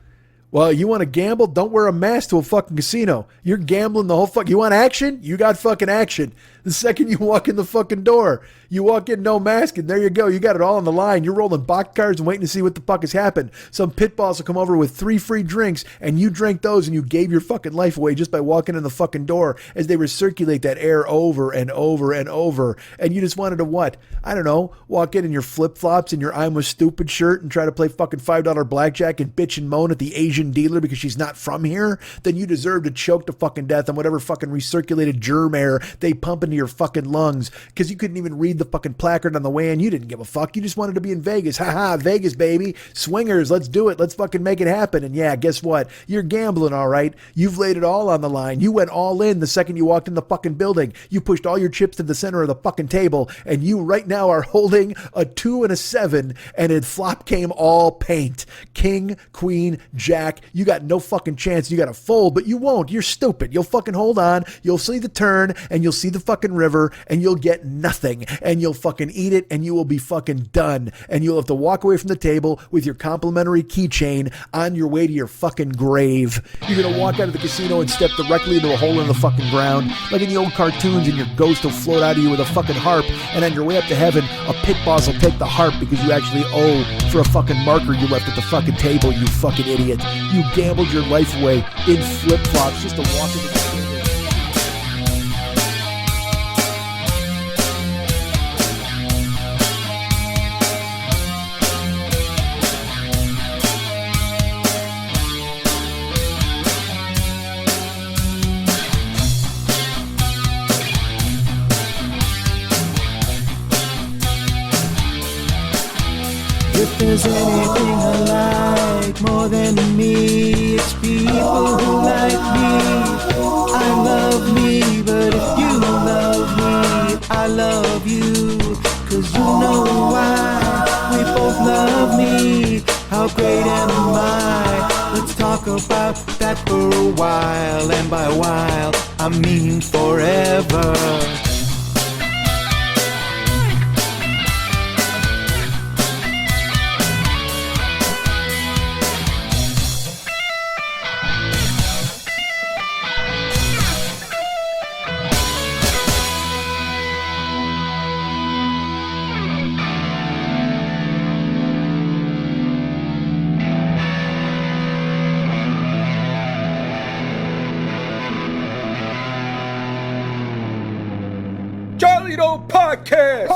Well, you want to gamble? Don't wear a mask to a fucking casino. You're gambling the whole fuck. You want action? You got fucking action. The second you walk in the fucking door, you walk in no mask, and there you go. You got it all on the line. You're rolling box cards and waiting to see what the fuck has happened. Some pitballs will come over with 3 free drinks, and you drank those, and you gave your fucking life away just by walking in the fucking door as they recirculate that air over and over and over. And you just wanted to what? I don't know. Walk in your flip-flops and your I'm a stupid shirt and try to play fucking $5 blackjack and bitch and moan at the Asian dealer because she's not from here? Then you deserve to choke to fucking death on whatever fucking recirculated germ air they pump into your fucking lungs because you couldn't even read the fucking placard on the way in. You didn't give a fuck. You just wanted to be in Vegas. Ha, Vegas, baby. Swingers, let's do it. Let's fucking make it happen. And yeah, guess what? You're gambling, all right. You've laid it all on the line. You went all in the second you walked in the fucking building. You pushed all your chips to the center of the fucking table, and you right now are holding a 2 and a 7, and in flop came all paint. King, queen, jack. You got no fucking chance. You got to fold, but you won't. You're stupid. You'll fucking hold on. You'll see the turn, and you'll see the fucking river, and you'll get nothing, and you'll fucking eat it, and you will be fucking done, and you'll have to walk away from the table with your complimentary keychain on your way to your fucking grave. You're gonna walk out of the casino and step directly into a hole in the fucking ground, like in the old cartoons, and your ghost will float out of you with a fucking harp, and on your way up to heaven, a pit boss will take the harp because you actually owe for a fucking marker you left at the fucking table, you fucking idiot. You gambled your life away in flip-flops just to walk into the casino. If there's anything I like more than me, it's people who like me. I love me, but if you love me, I love you. 'Cause you know why we both love me. How great am I? Let's talk about that for a while, and by while, I mean forever. Charlie Doe Podcast.